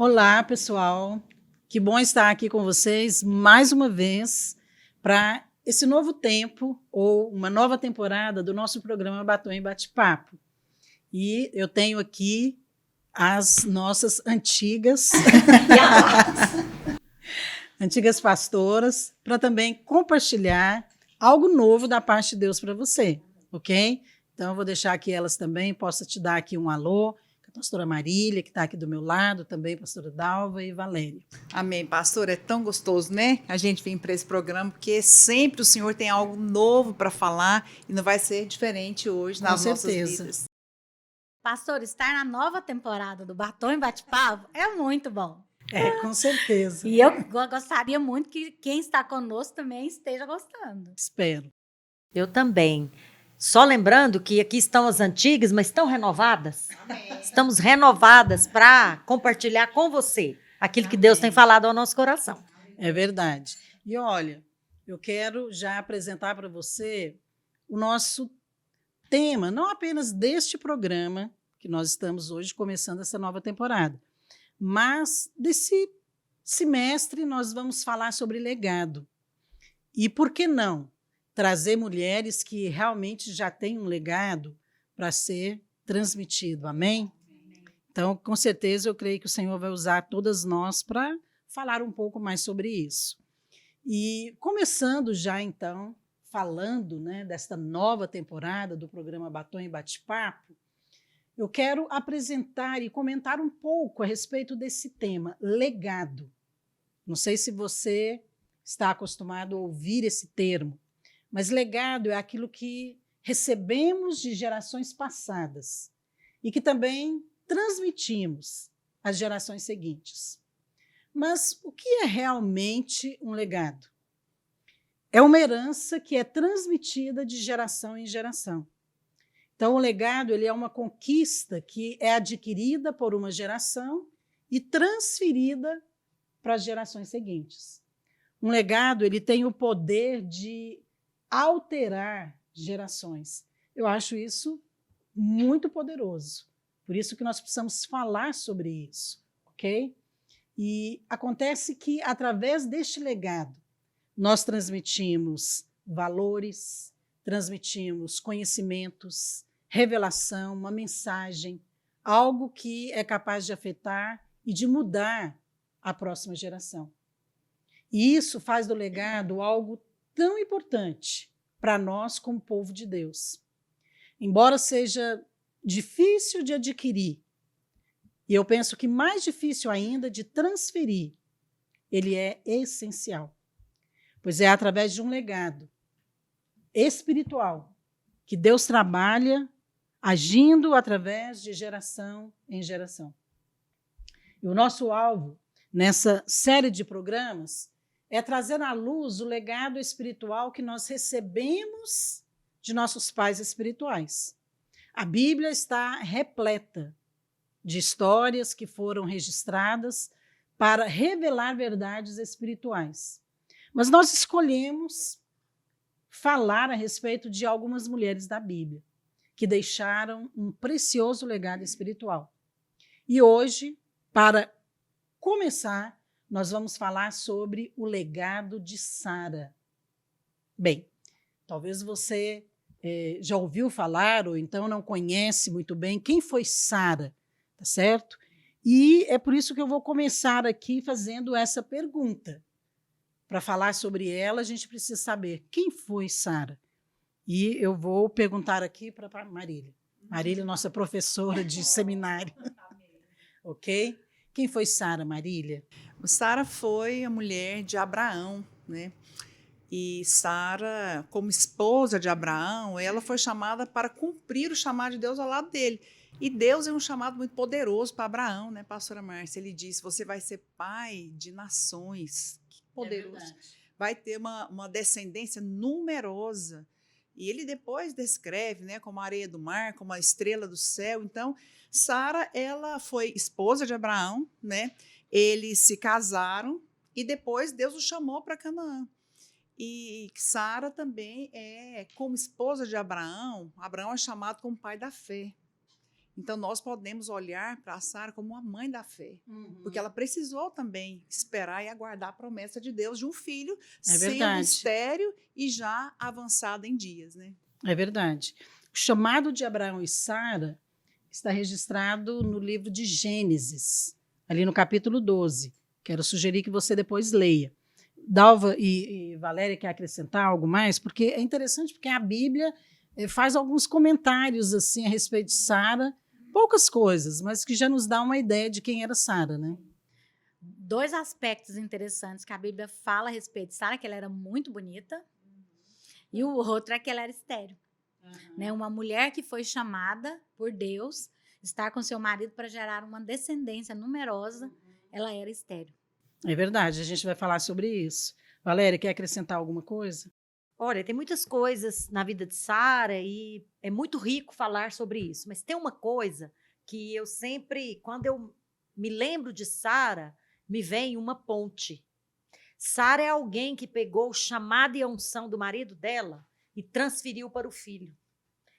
Olá, pessoal. Que bom estar aqui com vocês mais uma vez para esse novo tempo ou uma nova temporada do nosso programa Batom e Bate-Papo. E eu tenho aqui as nossas antigas pastoras para também compartilhar algo novo da parte de Deus para você, ok? Então, eu vou deixar aqui elas também, posso te dar aqui um alô, a pastora Marília, que está aqui do meu lado, também pastora Dalva e Valéria. Amém, pastor, é tão gostoso, né? A gente vem para esse programa, porque sempre o Senhor tem algo novo para falar e não vai ser diferente hoje nas nossas vidas. Pastor, estar na nova temporada do Batom e Bate-Papo é muito bom. Com certeza. E eu gostaria muito que quem está conosco também esteja gostando. Espero. Eu também. Só lembrando que aqui estão as antigas, mas estão renovadas. Amém. Estamos renovadas para compartilhar com você aquilo que Deus tem falado ao nosso coração. É verdade. E olha, eu quero já apresentar para você o nosso tema, não apenas deste programa, que nós estamos hoje começando essa nova temporada, mas desse semestre nós vamos falar sobre legado. E por que não trazer mulheres que realmente já têm um legado para ser transmitido, amém? Então, com certeza, eu creio que o Senhor vai usar todas nós para falar um pouco mais sobre isso. E começando já, então, falando, né, desta nova temporada do programa Batom e Bate-Papo, eu quero apresentar e comentar um pouco a respeito desse tema, legado. Não sei se você está acostumado a ouvir esse termo, mas legado é aquilo que recebemos de gerações passadas e que também transmitimos às gerações seguintes. Mas o que é realmente um legado? É uma herança que é transmitida de geração em geração. Então, o legado ele é uma conquista que é adquirida por uma geração e transferida para as gerações seguintes. Um legado ele tem o poder de alterar gerações. Eu acho isso muito poderoso. Por isso que nós precisamos falar sobre isso, ok? E acontece que, através deste legado, nós transmitimos valores, transmitimos conhecimentos, revelação, uma mensagem, algo que é capaz de afetar e de mudar a próxima geração. E isso faz do legado algo tão importante para nós como povo de Deus. Embora seja difícil de adquirir, e eu penso que mais difícil ainda de transferir, ele é essencial. Pois é através de um legado espiritual que Deus trabalha agindo através de geração em geração. E o nosso alvo nessa série de programas é trazer à luz o legado espiritual que nós recebemos de nossos pais espirituais. A Bíblia está repleta de histórias que foram registradas para revelar verdades espirituais. Mas nós escolhemos falar a respeito de algumas mulheres da Bíblia que deixaram um precioso legado espiritual. E hoje, para começar, nós vamos falar sobre o legado de Sara. Bem, talvez você já ouviu falar ou então não conhece muito bem quem foi Sara, tá certo? E é por isso que eu vou começar aqui fazendo essa pergunta. Para falar sobre ela, a gente precisa saber quem foi Sara. E eu vou perguntar aqui para Marília. Marília, nossa professora de seminário. Ok? Quem foi Sara, Marília? Sara foi a mulher de Abraão, né? E Sara, como esposa de Abraão, ela foi chamada para cumprir o chamado de Deus ao lado dele. E Deus é um chamado muito poderoso para Abraão, né, pastora Márcia? Ele disse, você vai ser pai de nações. Que poderoso. Vai ter uma descendência numerosa. E ele depois descreve, né, como a areia do mar, como a estrela do céu. Então, Sara, ela foi esposa de Abraão, né? Eles se casaram e depois Deus o chamou para Canaã. E Sara também como esposa de Abraão, Abraão é chamado como pai da fé. Então, nós podemos olhar para Sara como uma mãe da fé, porque ela precisou também esperar e aguardar a promessa de Deus de um filho, sendo verdade. estéril e já avançado em dias, né? É verdade. O chamado de Abraão e Sara está registrado no livro de Gênesis, ali no capítulo 12. Quero sugerir que você depois leia. Dalva e Valéria quer acrescentar algo mais? Porque é interessante, porque a Bíblia faz alguns comentários assim a respeito de Sara, poucas coisas, mas que já nos dá uma ideia de quem era Sara, né? 2 aspectos interessantes que a Bíblia fala a respeito de Sara, que ela era muito bonita, e o outro é que ela era estéril. Né? Uma mulher que foi chamada por Deus estar com seu marido para gerar uma descendência numerosa, ela era estéril. É verdade, a gente vai falar sobre isso. Valéria, quer acrescentar alguma coisa? Olha, tem muitas coisas na vida de Sara e é muito rico falar sobre isso. Mas tem uma coisa que eu sempre, quando eu me lembro de Sara, me vem uma ponte. Sara é alguém que pegou o chamado e a unção do marido dela e transferiu para o filho.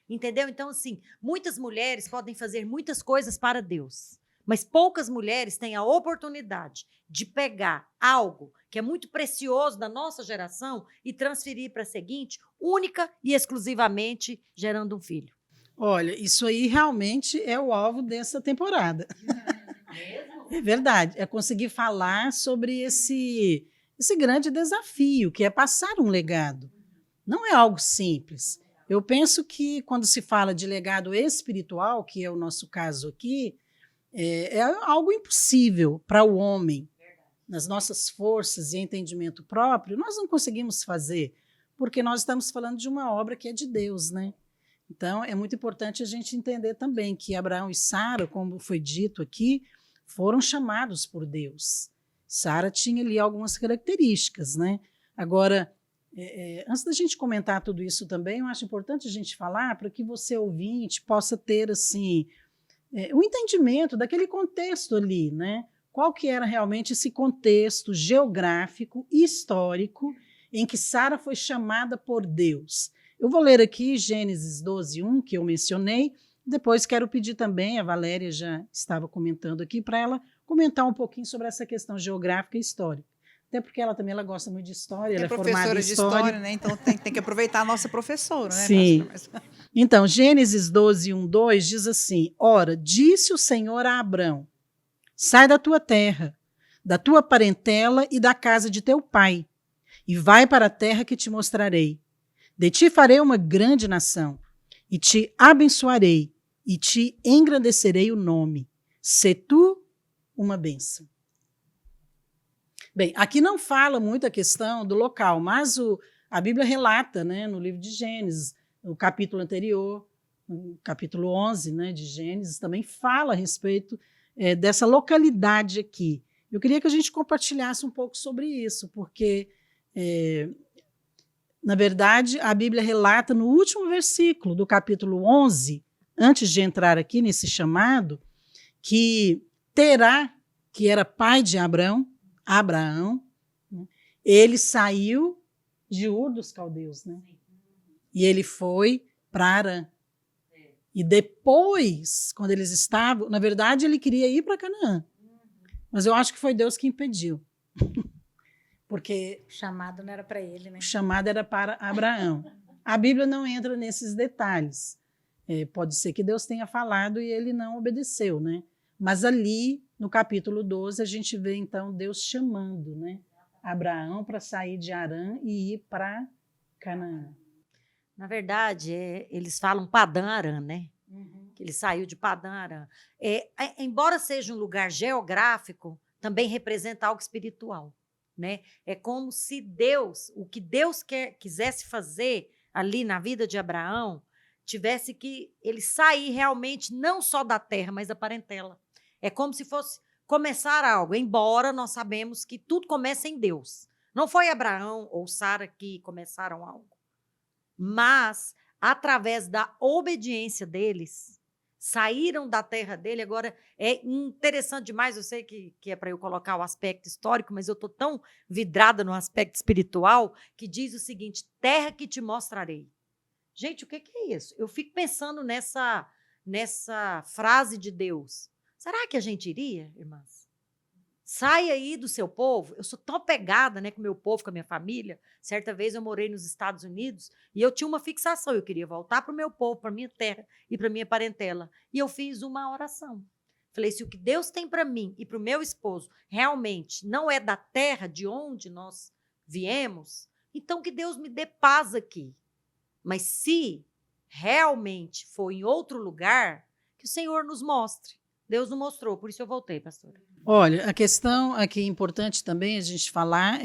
Entendeu? Então, assim, muitas mulheres podem fazer muitas coisas para Deus, mas poucas mulheres têm a oportunidade de pegar algo que é muito precioso da nossa geração e transferir para a seguinte, única e exclusivamente gerando um filho. Olha, isso aí realmente é o alvo dessa temporada. É verdade, é conseguir falar sobre esse grande desafio, que é passar um legado. Não é algo simples. Eu penso que quando se fala de legado espiritual, que é o nosso caso aqui, é algo impossível para o homem. Nas nossas forças e entendimento próprio, nós não conseguimos fazer, porque nós estamos falando de uma obra que é de Deus, né? Então, é muito importante a gente entender também que Abraão e Sara, como foi dito aqui, foram chamados por Deus. Sara tinha ali algumas características, né? Agora, antes da gente comentar tudo isso também, eu acho importante a gente falar para que você, ouvinte, possa ter assim, o entendimento daquele contexto ali, né? Qual que era realmente esse contexto geográfico e histórico em que Sara foi chamada por Deus. Eu vou ler aqui Gênesis 12:1, que eu mencionei. Depois quero pedir também, a Valéria já estava comentando aqui, para ela comentar um pouquinho sobre essa questão geográfica e histórica. Até porque ela também gosta muito de história, ela é formada em professora de história, né? Então tem que aproveitar a nossa professora, né? Sim. Então, Gênesis 12:1-2 diz assim: Ora, disse o Senhor a Abrão: sai da tua terra, da tua parentela e da casa de teu pai, e vai para a terra que te mostrarei. De ti farei uma grande nação, e te abençoarei, e te engrandecerei o nome. Sê tu uma bênção. Bem, aqui não fala muito a questão do local, mas a Bíblia relata, né, no livro de Gênesis, no capítulo anterior, no capítulo 11, né, de Gênesis, também fala a respeito dessa localidade aqui. Eu queria que a gente compartilhasse um pouco sobre isso, porque, na verdade, a Bíblia relata no último versículo do capítulo 11, antes de entrar aqui nesse chamado, que Terá, que era pai de Abraão, ele saiu de Ur dos Caldeus, né? E ele foi para Arã. E depois, quando eles estavam, na verdade, ele queria ir para Canaã. Mas eu acho que foi Deus que impediu. Porque O chamado não era para ele, né? o chamado era para Abraão. A Bíblia não entra nesses detalhes. Pode ser que Deus tenha falado e ele não obedeceu, né? Mas ali, no capítulo 12, a gente vê, então, Deus chamando, né, Abraão para sair de Arã e ir para Canaã. Na verdade, eles falam Padã Arã, né? Que ele saiu de Padã Arã. Embora seja um lugar geográfico, também representa algo espiritual, né? É como se Deus, o que Deus quisesse fazer ali na vida de Abraão, tivesse que ele sair realmente não só da terra, mas da parentela. É como se fosse começar algo, embora nós sabemos que tudo começa em Deus. Não foi Abraão ou Sara que começaram algo. Mas, através da obediência deles, saíram da terra dele. Agora, é interessante demais, eu sei que é para eu colocar o aspecto histórico, mas eu estou tão vidrada no aspecto espiritual, que diz o seguinte: terra que te mostrarei. Gente, o que é isso? Eu fico pensando nessa frase de Deus, será que a gente iria, irmãs? Sai aí do seu povo. Eu sou tão apegada, né, com o meu povo, com a minha família. Certa vez eu morei nos Estados Unidos e eu tinha uma fixação. Eu queria voltar para o meu povo, para a minha terra e para a minha parentela. E eu fiz uma oração. Falei, se o que Deus tem para mim e para o meu esposo realmente não é da terra de onde nós viemos, então que Deus me dê paz aqui. Mas se realmente for em outro lugar, que o Senhor nos mostre. Deus não mostrou, por isso eu voltei, pastora. Olha, a questão aqui importante também a gente falar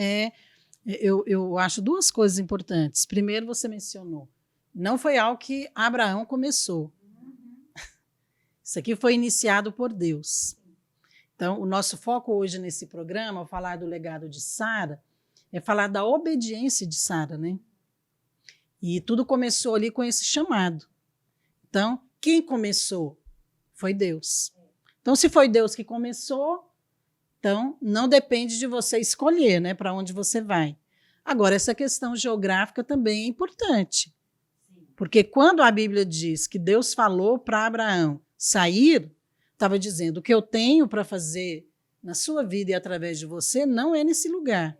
eu acho duas coisas importantes. Primeiro, você mencionou, não foi algo que Abraão começou. Isso aqui foi iniciado por Deus. Então, o nosso foco hoje nesse programa, ao falar do legado de Sara, é falar da obediência de Sara, né? E tudo começou ali com esse chamado. Então, quem começou? Foi Deus. Então, se foi Deus que começou, então não depende de você escolher, né, para onde você vai. Agora, essa questão geográfica também é importante. Porque quando a Bíblia diz que Deus falou para Abraão sair, estava dizendo, o que eu tenho para fazer na sua vida e através de você não é nesse lugar.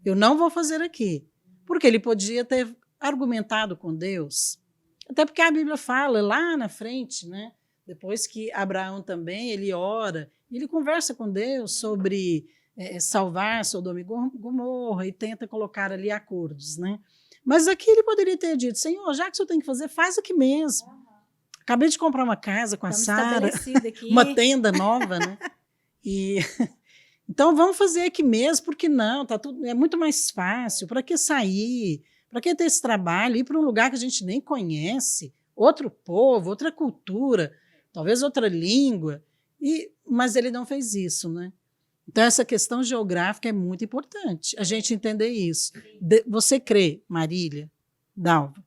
Eu não vou fazer aqui. Porque ele podia ter argumentado com Deus. Até porque a Bíblia fala lá na frente, né? Depois que Abraão também, ele ora, ele conversa com Deus sobre salvar Sodoma e Gomorra e tenta colocar ali acordos, né? Mas aqui ele poderia ter dito, Senhor, já que o Senhor tem que fazer, faz aqui mesmo. Acabei de comprar uma casa com a Sara, uma tenda nova, né? E então vamos fazer aqui mesmo, porque não, tá tudo, é muito mais fácil. Para que sair? Para que ter esse trabalho? Ir para um lugar que a gente nem conhece, outro povo, outra cultura, talvez outra língua. Mas ele não fez isso, né? Então, essa questão geográfica é muito importante, a gente entender isso. Você crê, Marília, Dalva,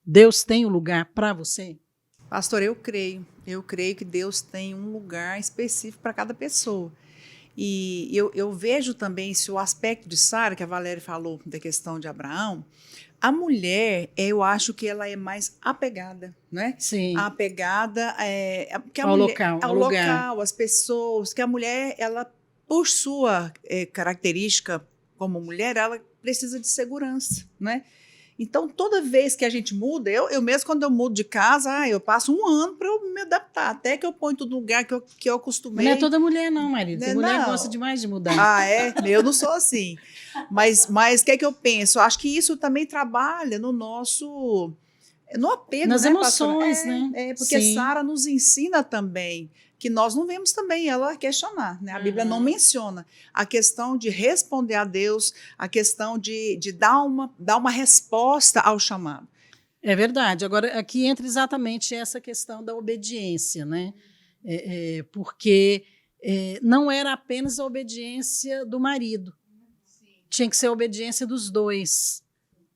Deus tem um lugar para você? Pastor, eu creio que Deus tem um lugar específico para cada pessoa. E eu vejo também se o aspecto de Sara, que a Valéria falou da questão de Abraão, a mulher, eu acho que ela é mais apegada, né? Sim. Apegada ao local, às pessoas, que a mulher, ela, por sua característica como mulher, ela precisa de segurança, né? Então, toda vez que a gente muda, eu mesmo, quando eu mudo de casa, eu passo um ano para eu me adaptar, até que eu ponho tudo no lugar que eu acostumei. Não é toda mulher, não, marido. Tem mulher que gosta demais de mudar. Ah, é? Eu não sou assim. Mas o que é que eu penso? Eu acho que isso também trabalha no nosso... No apego, nas né, emoções, né? Porque Sara nos ensina também que nós não vemos também ela questionar, né? A Bíblia não menciona a questão de responder a Deus, a questão de dar uma resposta ao chamado. É verdade. Agora, aqui entra exatamente essa questão da obediência, né? Porque não era apenas a obediência do marido. Tinha que ser a obediência dos dois.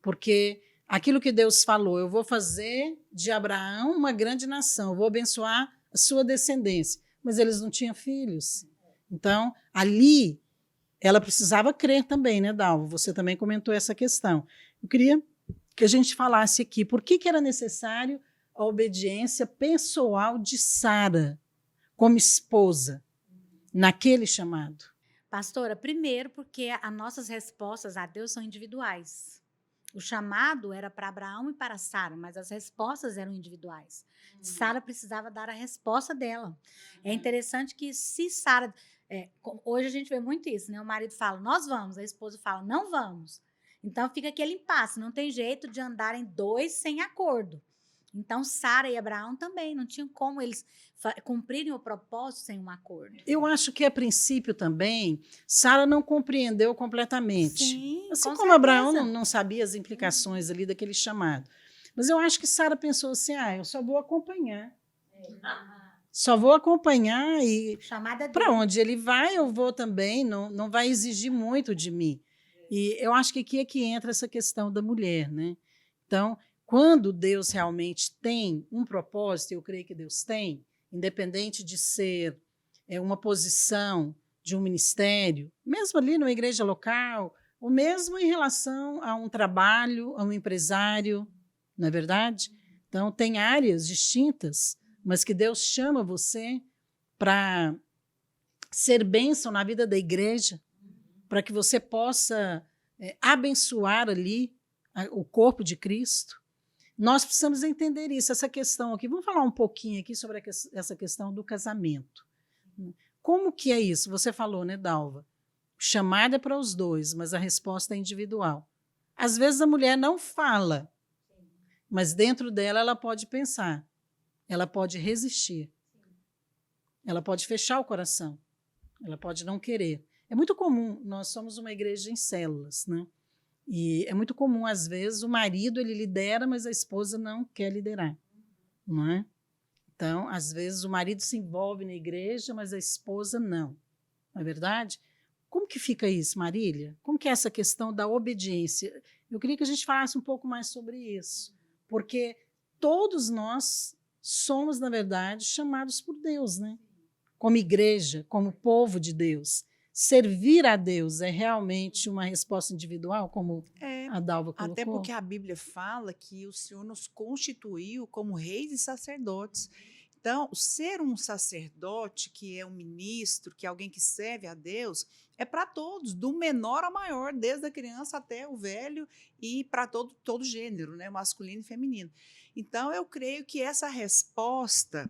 Porque aquilo que Deus falou, eu vou fazer de Abraão uma grande nação, eu vou abençoar a sua descendência. Mas eles não tinham filhos. Então, ali, ela precisava crer também, né, Dalva? Você também comentou essa questão. Eu queria que a gente falasse aqui por que era necessário a obediência pessoal de Sara como esposa naquele chamado. Pastora, primeiro porque as nossas respostas a Deus são individuais. O chamado era para Abraão e para Sara, mas as respostas eram individuais. Sara precisava dar a resposta dela. É interessante que se Sara... hoje a gente vê muito isso, né? O marido fala, nós vamos, a esposa fala, não vamos. Então fica aquele impasse, não tem jeito de andarem dois sem acordo. Então Sara e Abraão também, não tinham como eles cumprirem o propósito sem um acordo. Eu acho que a princípio também, Sara não compreendeu completamente. Sim, assim com como certeza. Abraão não sabia as implicações ali daquele chamado. Mas eu acho que Sara pensou assim, eu só vou acompanhar. Só vou acompanhar e para onde ele vai, eu vou também, não vai exigir muito de mim. E eu acho que aqui é que entra essa questão da mulher, né? Então, quando Deus realmente tem um propósito, eu creio que Deus tem, independente de ser uma posição de um ministério, mesmo ali numa igreja local, ou mesmo em relação a um trabalho, a um empresário, não é verdade? Então, tem áreas distintas mas que Deus chama você para ser bênção na vida da igreja, para que você possa abençoar ali o corpo de Cristo. Nós precisamos entender isso, essa questão aqui. Vamos falar um pouquinho aqui sobre essa questão do casamento. Como que é isso? Você falou, né, Dalva? Chamada para os dois, mas a resposta é individual. Às vezes a mulher não fala, mas dentro dela ela pode pensar, ela pode resistir, ela pode fechar o coração, ela pode não querer. É muito comum, nós somos uma igreja em células, né? E é muito comum, às vezes, o marido ele lidera, mas a esposa não quer liderar, não é? Então, às vezes, o marido se envolve na igreja, mas a esposa não. Não é verdade? Como que fica isso, Marília? Como que é essa questão da obediência? Eu queria que a gente falasse um pouco mais sobre isso, porque todos nós somos, na verdade, chamados por Deus, né? Como igreja, como povo de Deus. Servir a Deus é realmente uma resposta individual, como a Dalva colocou? Até porque a Bíblia fala que o Senhor nos constituiu como reis e sacerdotes. Então, ser um sacerdote, que é um ministro, que é alguém que serve a Deus, é para todos, do menor ao maior, desde a criança até o velho e para todo gênero, né, masculino e feminino. Então, eu creio que essa resposta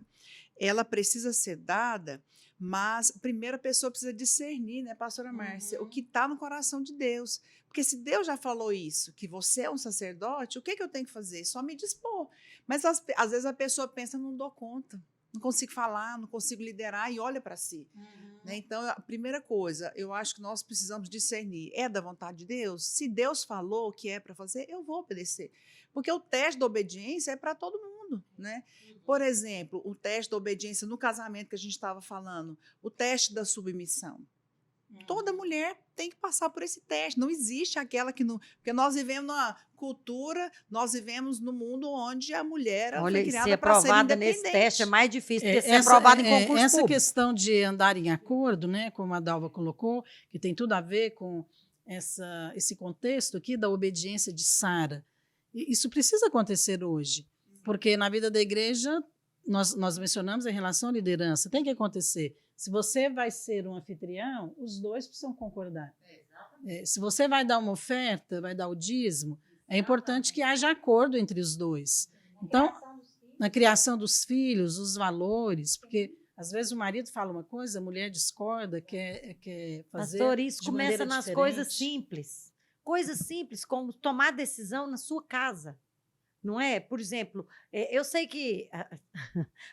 ela precisa ser dada, mas primeiro a pessoa precisa discernir, né, pastora Márcia, o que está no coração de Deus. Porque se Deus já falou isso, que você é um sacerdote, o que eu tenho que fazer? Só me dispor. Mas às vezes a pessoa pensa, não dou conta, não consigo falar, não consigo liderar e olha para si. Né? Então, a primeira coisa, eu acho que nós precisamos discernir, é da vontade de Deus? Se Deus falou o que é para fazer, eu vou obedecer. Porque o teste da obediência é para todo mundo, né? Por exemplo, o teste da obediência no casamento que a gente estava falando, o teste da submissão. Toda mulher tem que passar por esse teste. Não existe aquela que não... Porque nós vivemos numa cultura, nós vivemos num mundo onde a mulher ela foi criada para ser independente. Nesse teste é mais difícil, porque ser aprovada em concurso essa público. Questão de andar em acordo, né, como a Dalva colocou, que tem tudo a ver com esse contexto aqui da obediência de Sara. Isso precisa acontecer hoje, porque na vida da igreja, nós mencionamos em relação à liderança, tem que acontecer. Se você vai ser um anfitrião, os dois precisam concordar. Se você vai dar uma oferta, vai dar o dízimo, é importante que haja acordo entre os dois. Então, na criação dos filhos, os valores, porque às vezes o marido fala uma coisa, a mulher discorda, quer fazer. Pastor, isso de começa nas diferente. coisas simples. Coisas simples, como tomar decisão na sua casa. Não é? Por exemplo, eu sei que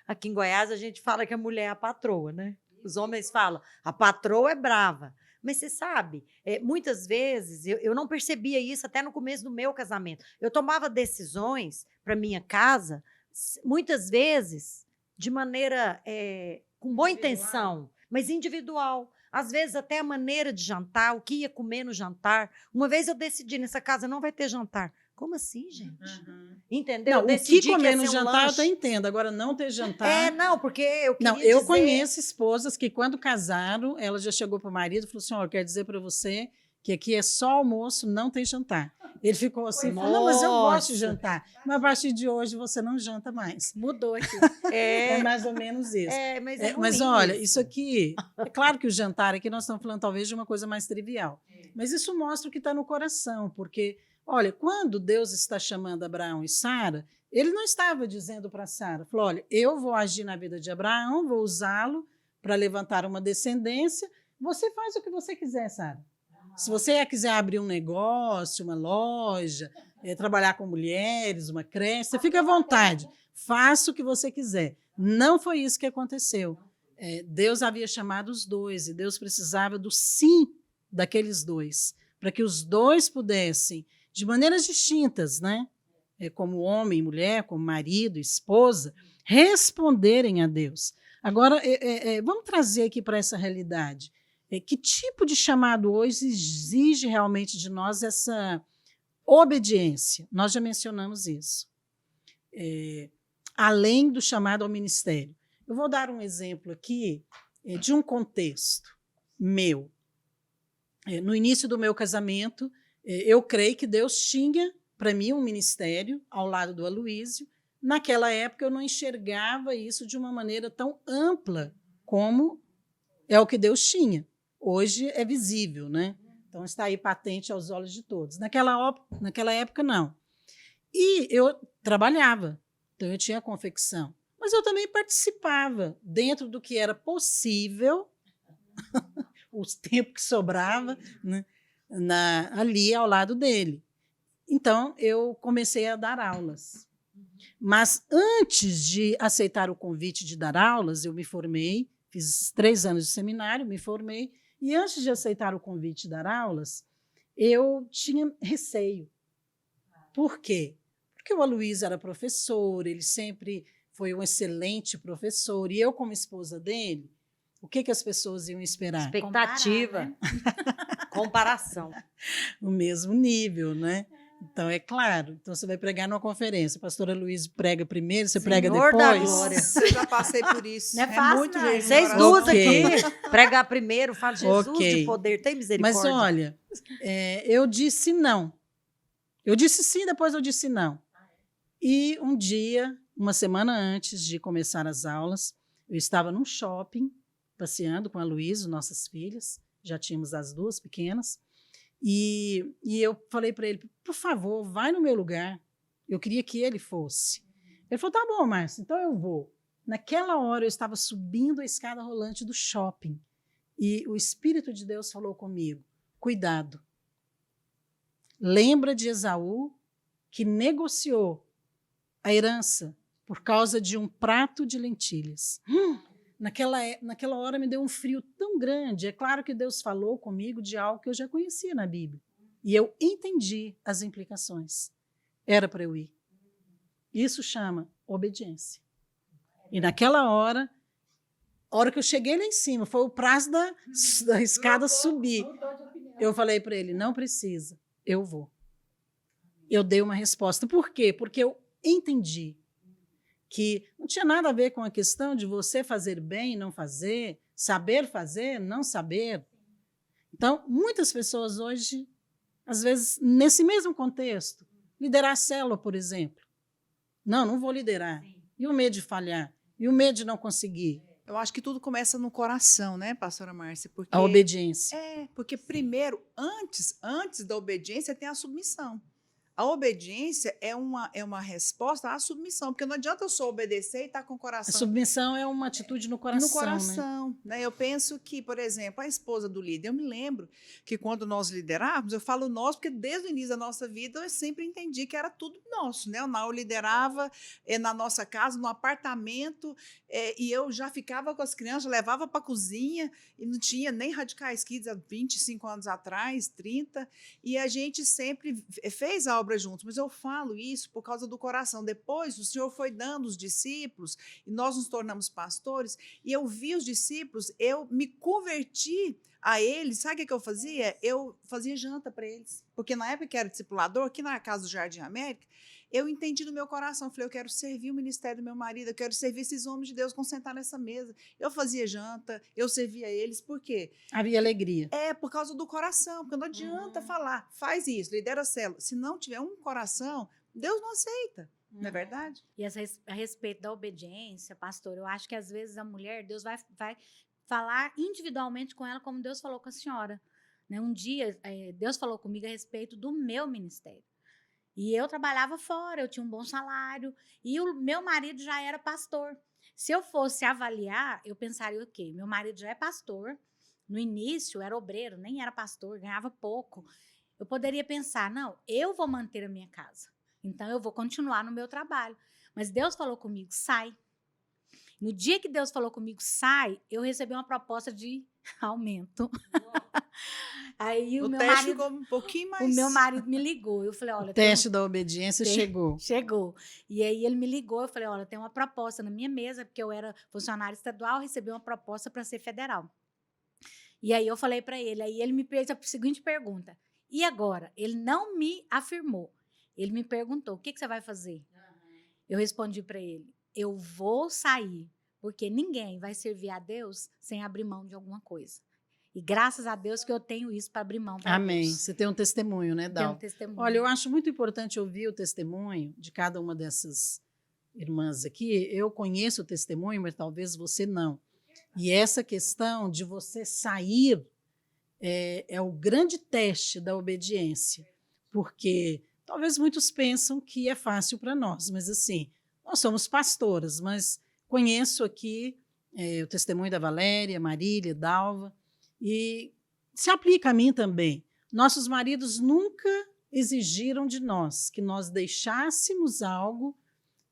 aqui em Goiás a gente fala que a mulher é a patroa, né? Os homens falam, a patroa é brava. Mas você sabe, muitas vezes, eu não percebia isso até no começo do meu casamento. Eu tomava decisões para minha casa, muitas vezes, de maneira com boa intenção, mas individual. Às vezes, até a maneira de jantar, o que ia comer no jantar. Uma vez eu decidi, nessa casa não vai ter jantar. Como assim, gente? Entendeu? Não, o que comer no jantar eu até entendo, agora não ter jantar... não, porque eu queria eu conheço esposas que quando casaram, ela já chegou para o marido e falou assim, eu quero dizer para você que aqui é só almoço, não tem jantar. Ele ficou assim, falou, não, mas eu gosto de jantar. Mas a partir de hoje você não janta mais. Mudou aqui. É mais ou menos isso. Mas olha, isso aqui, é claro que o jantar aqui nós estamos falando talvez de uma coisa mais trivial, mas isso mostra o que está no coração, porque, olha, quando Deus está chamando Abraão e Sara, ele não estava dizendo para Sara, falou, olha, eu vou agir na vida de Abraão, vou usá-lo para levantar uma descendência, você faz o que você quiser, Sara. Se você quiser abrir um negócio, uma loja, trabalhar com mulheres, uma creche, você fica à vontade, faça o que você quiser. Não foi isso que aconteceu. Deus havia chamado os dois e Deus precisava do sim daqueles dois, para que os dois pudessem, de maneiras distintas, né? Como homem e mulher, como marido e esposa, responderem a Deus. Agora, vamos trazer aqui para essa realidade. Que tipo de chamado hoje exige realmente de nós essa obediência? Nós já mencionamos isso. Além do chamado ao ministério. Eu vou dar um exemplo aqui de um contexto meu. No início do meu casamento, eu creio que Deus tinha para mim um ministério ao lado do Aloísio naquela época eu não enxergava isso de uma maneira tão ampla como é o que Deus tinha. Hoje é visível, né? Então está aí patente aos olhos de todos. Naquela época, não. E eu trabalhava, então eu tinha confecção. Mas eu também participava dentro do que era possível, os tempos que sobrava, né, ali ao lado dele. Então, eu comecei a dar aulas. Mas antes de aceitar o convite de dar aulas, eu me formei, fiz 3 anos de seminário, me formei, e antes de aceitar o convite de dar aulas, eu tinha receio. Por quê? Porque o Aloysio era professor, ele sempre foi um excelente professor, e eu, como esposa dele, o que as pessoas iam esperar? Expectativa. Comparação. O mesmo nível, né? Então, é claro. Então, você vai pregar numa conferência. A pastora Aloysio prega primeiro, você prega Senhor depois. da glória. Eu já passei por isso. Não é fácil, muito não. jeito de Vocês oração. duas Ok. aqui, pregar primeiro, fala Jesus Ok. de poder, tem misericórdia. Mas, olha, eu disse não. Eu disse sim, depois eu disse não. E um dia, uma semana antes de começar as aulas, eu estava num shopping, passeando com a Aloysio, nossas filhas, já tínhamos as 2 pequenas, e eu falei para ele, por favor, vai no meu lugar. Eu queria que ele fosse. Ele falou, tá bom, Márcia, então eu vou. Naquela hora eu estava subindo a escada rolante do shopping e o Espírito de Deus falou comigo, cuidado. Lembra de Esaú, que negociou a herança por causa de um prato de lentilhas. Naquela hora me deu um frio tão grande. É claro que Deus falou comigo de algo que eu já conhecia na Bíblia. E eu entendi as implicações. Era para eu ir. Isso chama obediência. E naquela hora, a hora que eu cheguei lá em cima, foi o prazo da escada subir. Eu falei para ele, não precisa, eu vou. Eu dei uma resposta. Por quê? Porque eu entendi que não tinha nada a ver com a questão de você fazer bem, não fazer, saber, não saber. Então, muitas pessoas hoje, às vezes, nesse mesmo contexto, liderar a célula, por exemplo. Não vou liderar. E o medo de falhar? E o medo de não conseguir? Eu acho que tudo começa no coração, né, pastora Márcia? Porque, A obediência. porque primeiro, antes da obediência, tem a submissão. A obediência é uma resposta à submissão, porque não adianta eu só obedecer e estar com o A coração submissão é uma atitude no coração. no coração, né? Eu penso que, por exemplo, a esposa do líder, eu me lembro que quando nós liderávamos, eu falo nós, porque desde o início da nossa vida eu sempre entendi que era tudo nosso, né? Eu liderava na nossa casa, no apartamento, e eu já ficava com as crianças, levava para a cozinha, e não tinha nem Radicais Kids há 25 anos atrás, 30, e a gente sempre fez a obra juntos, mas eu falo isso por causa do coração. Depois, o Senhor foi dando os discípulos, e nós nos tornamos pastores, e eu vi os discípulos, eu me converti a eles. Sabe o que eu fazia? Eu fazia janta para eles, porque na época que era discipulador, aqui na casa do Jardim América, eu entendi no meu coração, falei, eu quero servir o ministério do meu marido, eu quero servir esses homens de Deus com sentar nessa mesa. Eu fazia janta, eu servia eles, por quê? Havia alegria. Por causa do coração, porque não adianta falar, faz isso, lidera a célula. Se não tiver um coração, Deus não aceita, não é verdade? E a respeito da obediência, pastor, eu acho que às vezes a mulher, Deus vai falar individualmente com ela, como Deus falou com a senhora. Né? Um dia, Deus falou comigo a respeito do meu ministério. E eu trabalhava fora, eu tinha um bom salário, e o meu marido já era pastor. Se eu fosse avaliar, eu pensaria o quê? Meu marido já é pastor, no início era obreiro, nem era pastor, ganhava pouco. Eu poderia pensar, não, eu vou manter a minha casa, então eu vou continuar no meu trabalho. Mas Deus falou comigo, sai. No dia que Deus falou comigo, sai, eu recebi uma proposta de aumento. Aí o meu teste marido ficou um pouquinho mais... O meu marido me ligou, eu falei, olha... O teste da obediência chegou. Chegou. E aí ele me ligou, eu falei, olha, tem uma proposta na minha mesa, porque eu era funcionária estadual, recebi uma proposta para ser federal. E aí eu falei para ele, aí ele me fez a seguinte pergunta, e agora? Ele não me afirmou, ele me perguntou, o que você vai fazer? Eu respondi para ele, eu vou sair, porque ninguém vai servir a Deus sem abrir mão de alguma coisa. E graças a Deus que eu tenho isso para abrir mão para Deus. Amém. Você tem um testemunho, né, Dal? Tem um testemunho. Olha, eu acho muito importante ouvir o testemunho de cada uma dessas irmãs aqui, eu conheço o testemunho, mas talvez você não. E essa questão de você sair é o grande teste da obediência, porque talvez muitos pensam que é fácil para nós, mas assim, nós somos pastoras, mas conheço aqui o testemunho da Valéria, Marília, Dalva, e se aplica a mim também. Nossos maridos nunca exigiram de nós que nós deixássemos algo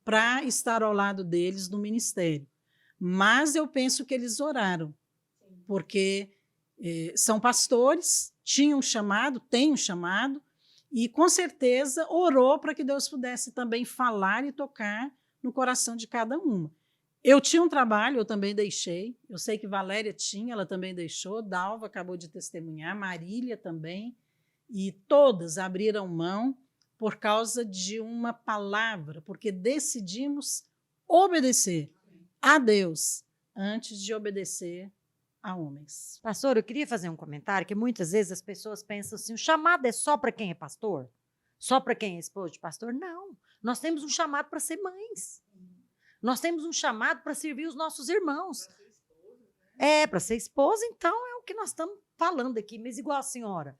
para estar ao lado deles no ministério. Mas eu penso que eles oraram, porque são pastores, tinham um chamado, têm um chamado, e com certeza orou para que Deus pudesse também falar e tocar no coração de cada uma. Eu tinha um trabalho, eu também deixei. Eu sei que Valéria tinha, ela também deixou. Dalva acabou de testemunhar, Marília também. E todas abriram mão por causa de uma palavra, porque decidimos obedecer a Deus antes de obedecer a homens. Pastor, eu queria fazer um comentário que muitas vezes as pessoas pensam assim, o chamado é só para quem é pastor? Só para quem é esposo de pastor? Não. Nós temos um chamado para ser mães. Nós temos um chamado para servir os nossos irmãos. Para ser esposa, então é o que nós estamos falando aqui. Mas igual a senhora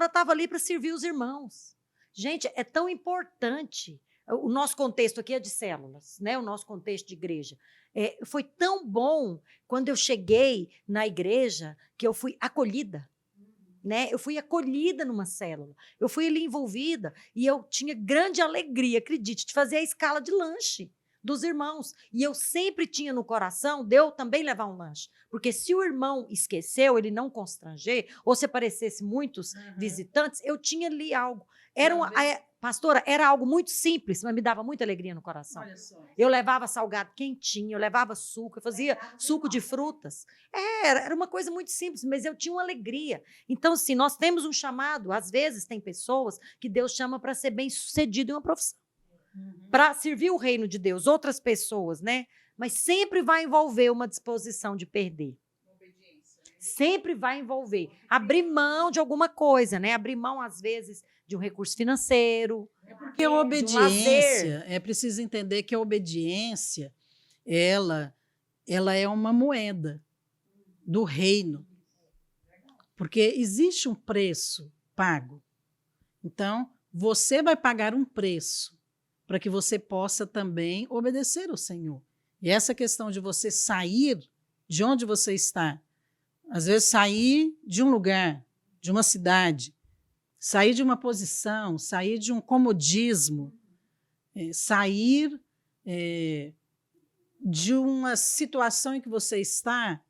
estava ali para servir os irmãos. Gente, é tão importante. O nosso contexto aqui é de células, né? O nosso contexto de igreja. Foi tão bom quando eu cheguei na igreja que eu fui acolhida. Né? Eu fui acolhida numa célula. Eu fui ali envolvida e eu tinha grande alegria, acredite, de fazer a escala de lanche dos irmãos. E eu sempre tinha no coração de eu também levar um lanche. Porque se o irmão esqueceu, ele não constranger, ou se aparecesse muitos visitantes, eu tinha ali algo. Pastora, era algo muito simples, mas me dava muita alegria no coração. Olha só. Eu levava salgado quentinho, eu levava suco, eu fazia suco de frutas. Era uma coisa muito simples, mas eu tinha uma alegria. Então, assim, nós temos um chamado. Às vezes tem pessoas que Deus chama para ser bem-sucedido em uma profissão. Para servir o reino de Deus, outras pessoas, né? Mas sempre vai envolver uma disposição de perder. Sempre vai envolver. Abrir mão de alguma coisa, né? Abrir mão, às vezes, de um recurso financeiro. Porque a obediência, é preciso entender que a obediência, ela é uma moeda do reino. Porque existe um preço pago. Então, você vai pagar um preço para que você possa também obedecer ao Senhor. E essa questão de você sair de onde você está, às vezes sair de um lugar, de uma cidade, sair de uma posição, sair de um comodismo, sair de uma situação em que você está,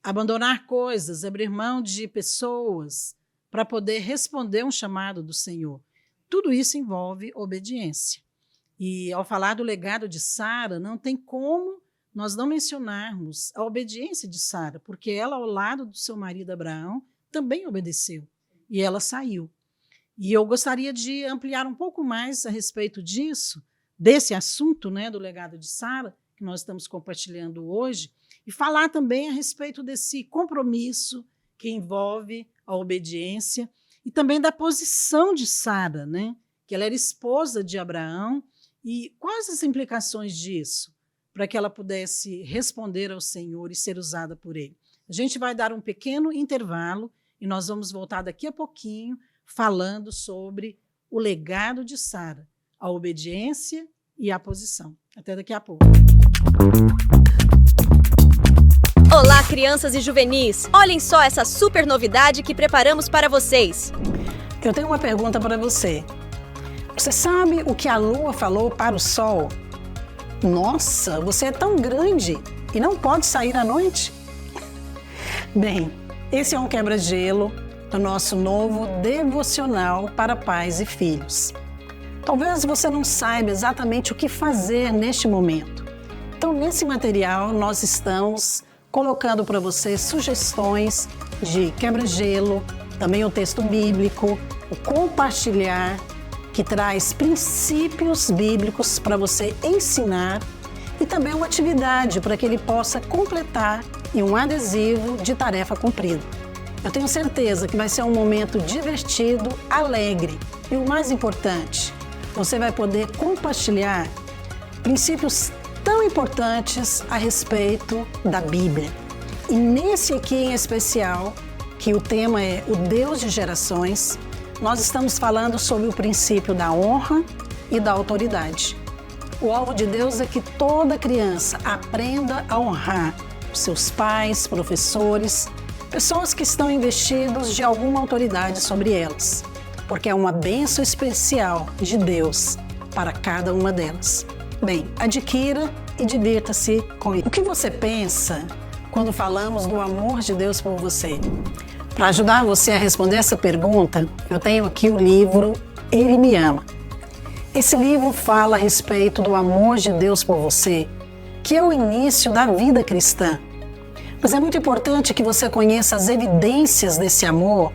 abandonar coisas, abrir mão de pessoas para poder responder um chamado do Senhor. Tudo isso envolve obediência. E ao falar do legado de Sara, não tem como nós não mencionarmos a obediência de Sara, porque ela, ao lado do seu marido Abraão, também obedeceu. E ela saiu. E eu gostaria de ampliar um pouco mais a respeito disso, desse assunto, né, do legado de Sara, que nós estamos compartilhando hoje, e falar também a respeito desse compromisso que envolve a obediência e também da posição de Sara, né, que ela era esposa de Abraão, e quais as implicações disso para que ela pudesse responder ao Senhor e ser usada por Ele. A gente vai dar um pequeno intervalo e nós vamos voltar daqui a pouquinho falando sobre o legado de Sara, a obediência e a posição. Até daqui a pouco. Olá, crianças e juvenis! Olhem só essa super novidade que preparamos para vocês. Eu tenho uma pergunta para você. Você sabe o que a Lua falou para o Sol? Nossa, você é tão grande e não pode sair à noite? Bem, esse é um quebra-gelo do nosso novo devocional para pais e filhos. Talvez você não saiba exatamente o que fazer neste momento. Então, nesse material, nós estamos colocando para você sugestões de quebra-gelo, também o texto bíblico, o compartilhar, que traz princípios bíblicos para você ensinar e também uma atividade para que ele possa completar e um adesivo de tarefa cumprida. Eu tenho certeza que vai ser um momento divertido, alegre e o mais importante, você vai poder compartilhar princípios tão importantes a respeito da Bíblia. E nesse aqui em especial, que o tema é o Deus de gerações, nós estamos falando sobre o princípio da honra e da autoridade. O alvo de Deus é que toda criança aprenda a honrar os seus pais, professores, pessoas que estão investidos de alguma autoridade sobre elas, porque é uma bênção especial de Deus para cada uma delas. Bem, adquira e divirta-se com isso. O que você pensa quando falamos do amor de Deus por você? Para ajudar você a responder essa pergunta, eu tenho aqui o livro Ele Me Ama. Esse livro fala a respeito do amor de Deus por você, que é o início da vida cristã. Mas é muito importante que você conheça as evidências desse amor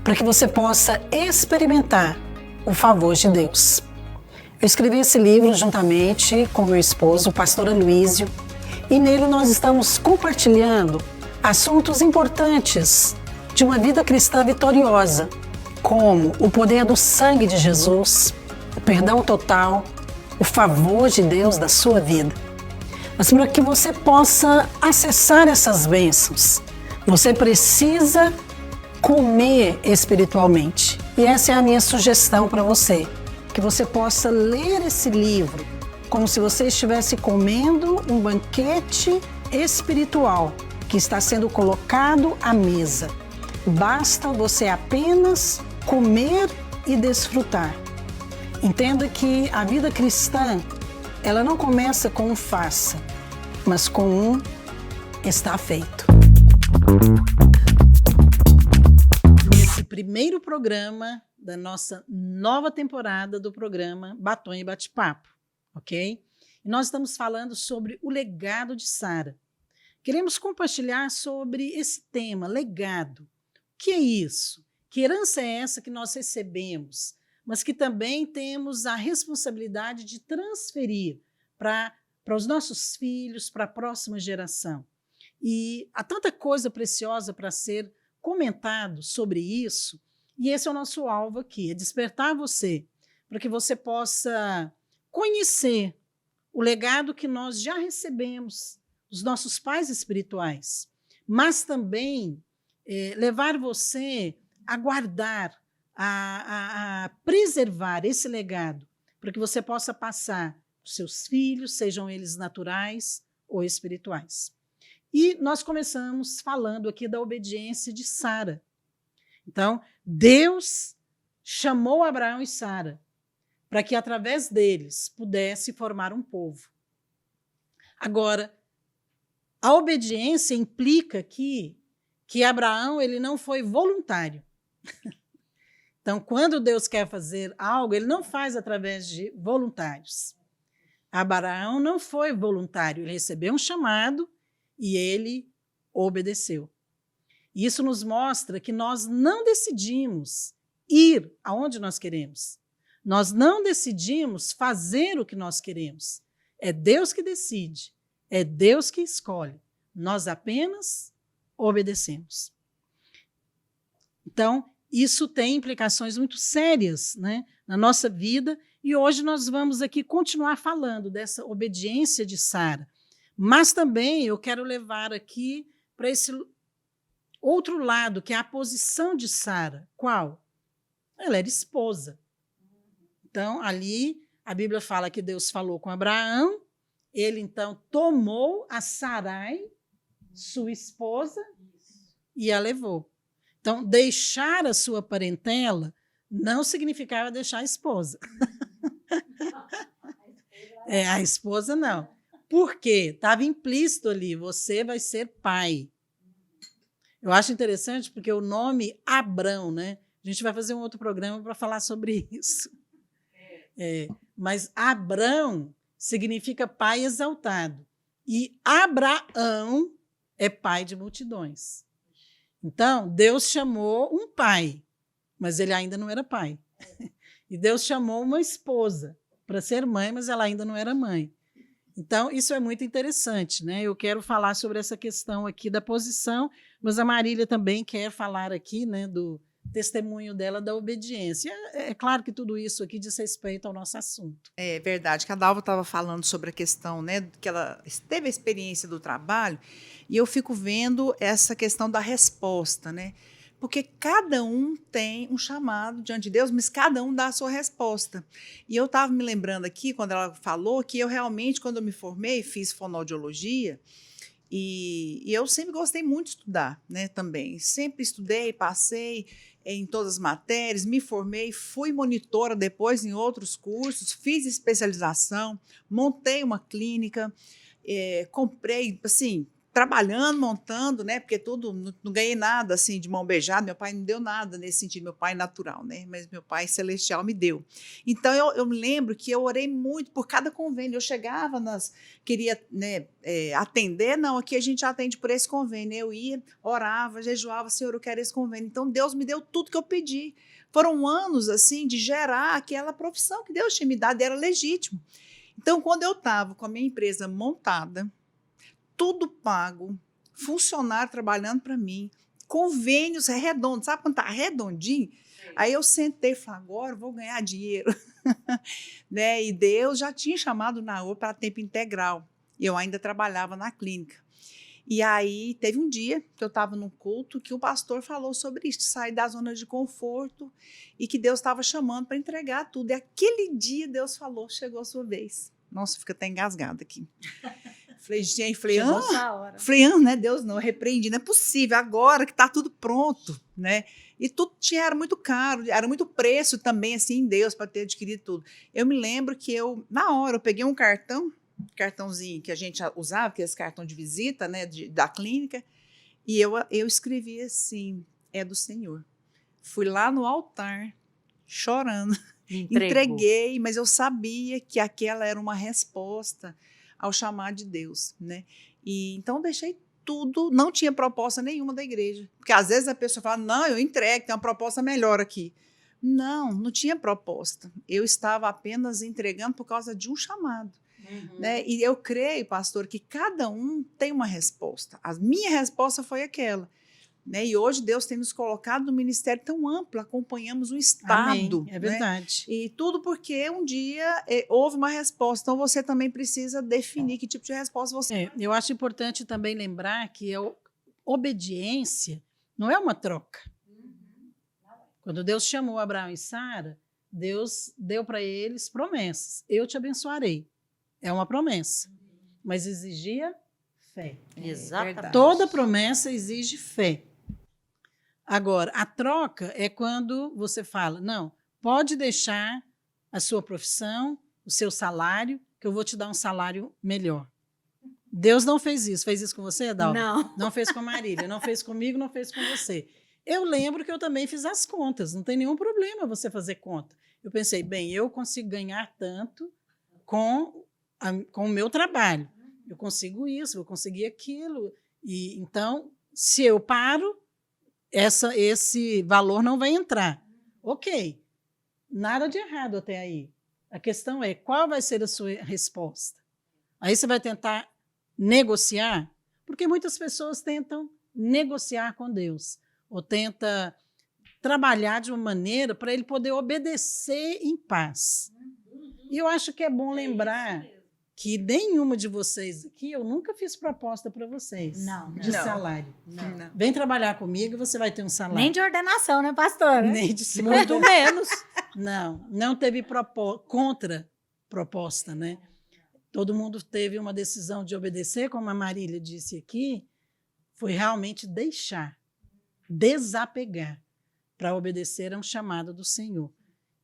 para que você possa experimentar o favor de Deus. Eu escrevi esse livro juntamente com meu esposo, o pastor Aloísio, e nele nós estamos compartilhando assuntos importantes de uma vida cristã vitoriosa, como o poder do sangue de Jesus, o perdão total, o favor de Deus da sua vida. Mas para que você possa acessar essas bênçãos, você precisa comer espiritualmente. E essa é a minha sugestão para você, que você possa ler esse livro como se você estivesse comendo um banquete espiritual que está sendo colocado à mesa. Basta você apenas comer e desfrutar. Entenda que a vida cristã, ela não começa com um faça, mas com um está feito. Nesse primeiro programa da nossa nova temporada do programa Batom e Bate-Papo, ok? E nós estamos falando sobre o legado de Sara. Queremos compartilhar sobre esse tema, legado. O que é isso? Que herança é essa que nós recebemos, mas que também temos a responsabilidade de transferir para os nossos filhos, para a próxima geração? E há tanta coisa preciosa para ser comentado sobre isso, e esse é o nosso alvo aqui, é despertar você, para que você possa conhecer o legado que nós já recebemos dos nossos pais espirituais, mas também levar você a guardar, a preservar esse legado, para que você possa passar para os seus filhos, sejam eles naturais ou espirituais. E nós começamos falando aqui da obediência de Sara. Então, Deus chamou Abraão e Sara para que, através deles, pudesse formar um povo. Agora, a obediência implica que Abraão ele não foi voluntário. Então, quando Deus quer fazer algo, ele não faz através de voluntários. Abraão não foi voluntário, ele recebeu um chamado e ele obedeceu. Isso nos mostra que nós não decidimos ir aonde nós queremos. Nós não decidimos fazer o que nós queremos. É Deus que decide, é Deus que escolhe. Nós apenas obedecemos. Então, isso tem implicações muito sérias, né, na nossa vida, e hoje nós vamos aqui continuar falando dessa obediência de Sara. Mas também eu quero levar aqui para esse outro lado, que é a posição de Sara. Qual? Ela era esposa. Então, ali, a Bíblia fala que Deus falou com Abraão, ele, então, tomou a Sarai, sua esposa, e a levou. Então, deixar a sua parentela não significava deixar a esposa. A esposa não. Por quê? Estava implícito ali, você vai ser pai. Eu acho interessante porque o nome Abrão, né? A gente vai fazer um outro programa para falar sobre isso. Mas Abrão significa pai exaltado. E Abraão é pai de multidões. Então, Deus chamou um pai, mas ele ainda não era pai. E Deus chamou uma esposa para ser mãe, mas ela ainda não era mãe. Então, isso é muito interessante, né? Eu quero falar sobre essa questão aqui da posição, mas a Marília também quer falar aqui, né, testemunho dela da obediência. É claro que tudo isso aqui diz respeito ao nosso assunto. É verdade, que a Dalva estava falando sobre a questão, né, que ela teve a experiência do trabalho, e eu fico vendo essa questão da resposta, né? Porque cada um tem um chamado diante de Deus, mas cada um dá a sua resposta. E eu estava me lembrando aqui, quando ela falou, que eu realmente, quando eu me formei, fiz fonoaudiologia, e eu sempre gostei muito de estudar, né, também. Sempre estudei, passei em todas as matérias, me formei, fui monitora depois em outros cursos, fiz especialização, montei uma clínica, comprei, assim, trabalhando, montando, né, porque tudo, não ganhei nada, assim, de mão beijada, meu pai não deu nada nesse sentido, meu pai natural, né, mas meu pai celestial me deu. Então, eu me lembro que eu orei muito por cada convênio, eu chegava queria, né, atender, não, aqui a gente atende por esse convênio, eu ia, orava, jejuava, Senhor, eu quero esse convênio. Então, Deus me deu tudo que eu pedi. Foram anos, assim, de gerar aquela profissão que Deus tinha me dado, era legítimo. Então, quando eu estava com a minha empresa montada, tudo pago, funcionário trabalhando para mim, convênios redondos, sabe quando está redondinho? Aí eu sentei e falei, agora eu vou ganhar dinheiro. Né? E Deus já tinha chamado o Naor para tempo integral, e eu ainda trabalhava na clínica. E aí teve um dia que eu estava num culto que o pastor falou sobre isso, sair da zona de conforto, e que Deus estava chamando para entregar tudo. E aquele dia Deus falou, chegou a sua vez. Nossa, fica até engasgada aqui. Falei, gente, Chegou essa hora. né, Deus, não, eu repreendi, não é possível, agora que está tudo pronto, né? E tudo era muito caro, era muito preço também, assim, em Deus, para ter adquirido tudo. Eu me lembro que na hora, eu peguei um cartãozinho que a gente usava, que é esse cartão de visita, né, da clínica, e eu escrevi assim, é do Senhor. Fui lá no altar, chorando, entreguei, mas eu sabia que aquela era uma resposta ao chamar de Deus, né? E então deixei tudo, não tinha proposta nenhuma da igreja, porque às vezes a pessoa fala, não, eu entrego, tem uma proposta melhor aqui. Não tinha proposta, eu estava apenas entregando por causa de um chamado. Né? E eu creio, pastor, que cada um tem uma resposta. A minha resposta foi aquela. Né? E hoje Deus tem nos colocado no ministério tão amplo, acompanhamos o Estado. Amém. É verdade. Né? E tudo porque um dia houve uma resposta, então você também precisa definir que tipo de resposta você... Eu acho importante também lembrar que obediência não é uma troca. Quando Deus chamou Abraão e Sara, Deus deu para eles promessas. Eu te abençoarei. É uma promessa, mas exigia fé. Exatamente. Toda promessa exige fé. Agora, a troca é quando você fala, não, pode deixar a sua profissão, o seu salário, que eu vou te dar um salário melhor. Deus não fez isso com você, Dalva? Não. Não fez com a Marília, não fez comigo, não fez com você. Eu lembro que eu também fiz as contas, não tem nenhum problema você fazer conta. Eu pensei, bem, eu consigo ganhar tanto com o meu trabalho. Eu consigo isso, eu consegui aquilo. E então, se eu paro, esse valor não vai entrar. Ok, nada de errado até aí. A questão é, qual vai ser a sua resposta? Aí você vai tentar negociar, porque muitas pessoas tentam negociar com Deus, ou tenta trabalhar de uma maneira para ele poder obedecer em paz. E eu acho que é bom lembrar que nenhuma de vocês aqui, eu nunca fiz proposta para vocês de salário. Não. Vem trabalhar comigo e você vai ter um salário. Nem de ordenação, né, pastora? Nem de Muito menos. Não teve contra-proposta, né? Todo mundo teve uma decisão de obedecer, como a Marília disse aqui, foi realmente deixar, desapegar, para obedecer a um chamado do Senhor.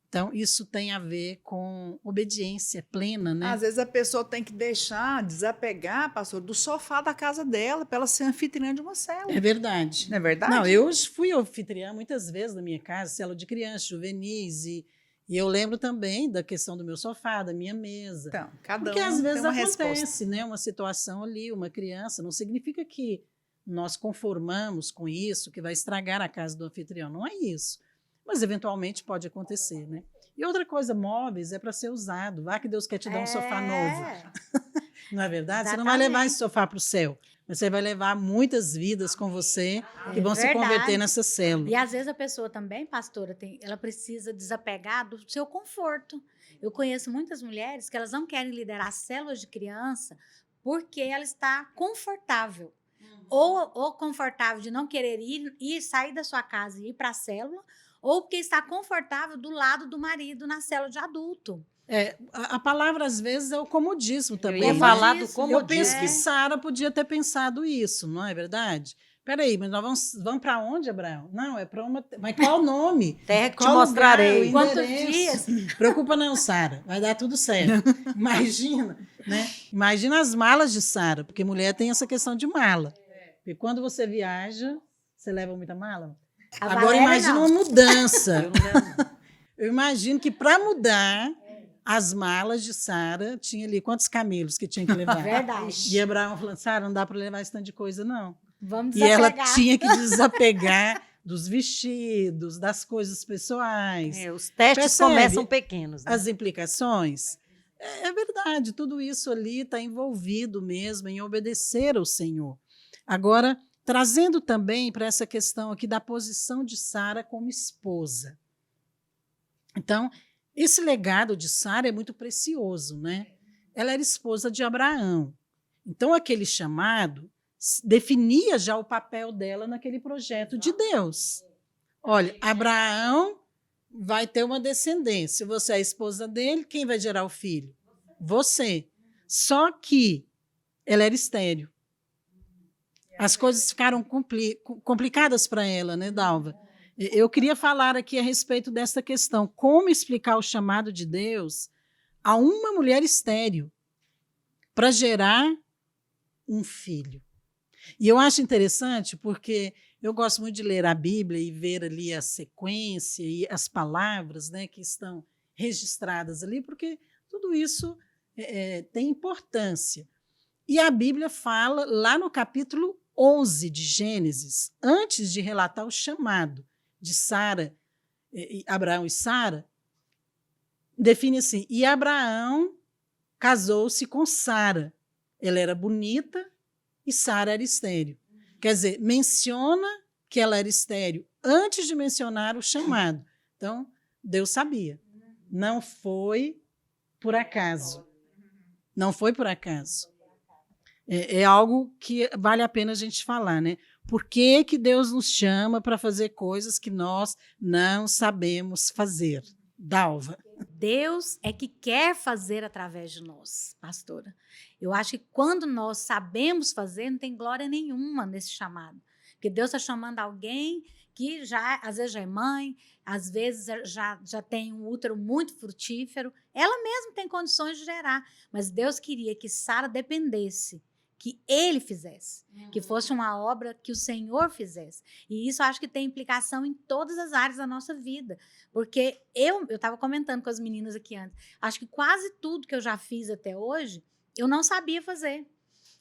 Então, isso tem a ver com obediência plena, né? Às vezes a pessoa tem que desapegar, pastor, do sofá da casa dela, para ela ser anfitriã de uma célula. É verdade. Não é verdade? Não, eu fui anfitriã muitas vezes na minha casa, célula de crianças, juvenis, e eu lembro também da questão do meu sofá, da minha mesa. Então, cada Porque um às vezes tem uma acontece, resposta. né? Uma situação ali, uma criança, não significa que nós conformamos com isso, que vai estragar a casa do anfitrião. Não é isso. Mas, eventualmente, pode acontecer, né? E outra coisa, móveis é para ser usado. Vá que Deus quer te dar um sofá novo. Não é verdade? Você não vai levar Exatamente. esse sofá para o céu, mas você vai levar muitas vidas com você que vão se verdade. converter nessa célula. E às vezes a pessoa também, pastora, ela precisa desapegar do seu conforto. Eu conheço muitas mulheres que elas não querem liderar células de criança porque ela está confortável. Ou confortável de não querer ir, sair da sua casa e ir para a célula, ou porque está confortável do lado do marido na célula de adulto. A palavra, às vezes, é o comodismo também. Eu ia né? falar do Comodismo. Eu penso comodismo. que Sara podia ter pensado isso, não é verdade? Peraí, mas nós vamos para onde, Abraão? Não, é para uma. Mas qual o nome? Terra que te Qual mostrarei. lugar, o Quantos endereço? dias? Preocupa não, Sara. Vai dar tudo certo. Imagina, né? Imagina as malas de Sara, porque mulher tem essa questão de mala. Porque quando você viaja, você leva muita mala? A Agora Valéria, imagina não. uma mudança. Eu não lembro. Eu imagino que para mudar as malas de Sara, tinha ali quantos camelos que tinha que levar. Verdade. E Abraão falando, Sara, não dá para levar esse tanto de coisa, não. Vamos E ela desapegar. tinha que desapegar dos vestidos, das coisas pessoais. Os testes Percebe? começam pequenos. Né? As implicações. É verdade, tudo isso ali está envolvido mesmo em obedecer ao Senhor. Agora, trazendo também para essa questão aqui da posição de Sara como esposa. Então, esse legado de Sara é muito precioso, né? Ela era esposa de Abraão. Então, aquele chamado definia já o papel dela naquele projeto de Deus. Olha, Abraão vai ter uma descendência. Você é a esposa dele, quem vai gerar o filho? Você. Só que ela era estéril. As coisas ficaram complicadas para ela, né, Dalva? Eu queria falar aqui a respeito dessa questão. Como explicar o chamado de Deus a uma mulher estéril para gerar um filho? E eu acho interessante porque eu gosto muito de ler a Bíblia e ver ali a sequência e as palavras, né, que estão registradas ali, porque tudo isso tem importância. E a Bíblia fala lá no capítulo 11 de Gênesis, antes de relatar o chamado de Sara, Abraão e Sara, define assim: e Abraão casou-se com Sara. Ela era bonita e Sara era estéril. Quer dizer, menciona que ela era estéril antes de mencionar o chamado. Então, Deus sabia. Não foi por acaso. Não foi por acaso. É algo que vale a pena a gente falar, né? Por que que Deus nos chama para fazer coisas que nós não sabemos fazer? Dalva. Deus é que quer fazer através de nós, pastora. Eu acho que quando nós sabemos fazer, não tem glória nenhuma nesse chamado. Porque Deus está chamando alguém que já, às vezes já é mãe, às vezes já tem um útero muito frutífero. Ela mesma tem condições de gerar. Mas Deus queria que Sara dependesse, que ele fizesse, que fosse uma obra que o Senhor fizesse. E isso eu acho que tem implicação em todas as áreas da nossa vida. Porque eu estava comentando com as meninas aqui antes, acho que quase tudo que eu já fiz até hoje, eu não sabia fazer.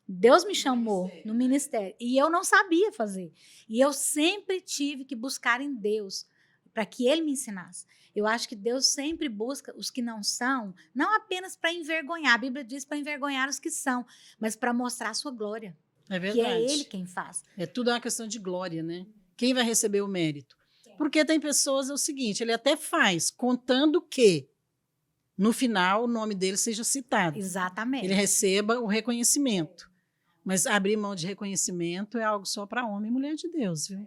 Deus me chamou no ministério e eu não sabia fazer. E eu sempre tive que buscar em Deus para que Ele me ensinasse. Eu acho que Deus sempre busca os que não são, não apenas para envergonhar, a Bíblia diz para envergonhar os que são, mas para mostrar a sua glória, É que verdade. é Ele quem faz. É tudo uma questão de glória, né? Quem vai receber o mérito? Porque tem pessoas, é o seguinte, ele até faz, contando que, no final, o nome dele seja citado. Exatamente. Ele receba o reconhecimento. Mas abrir mão de reconhecimento é algo só para homem e mulher de Deus, viu?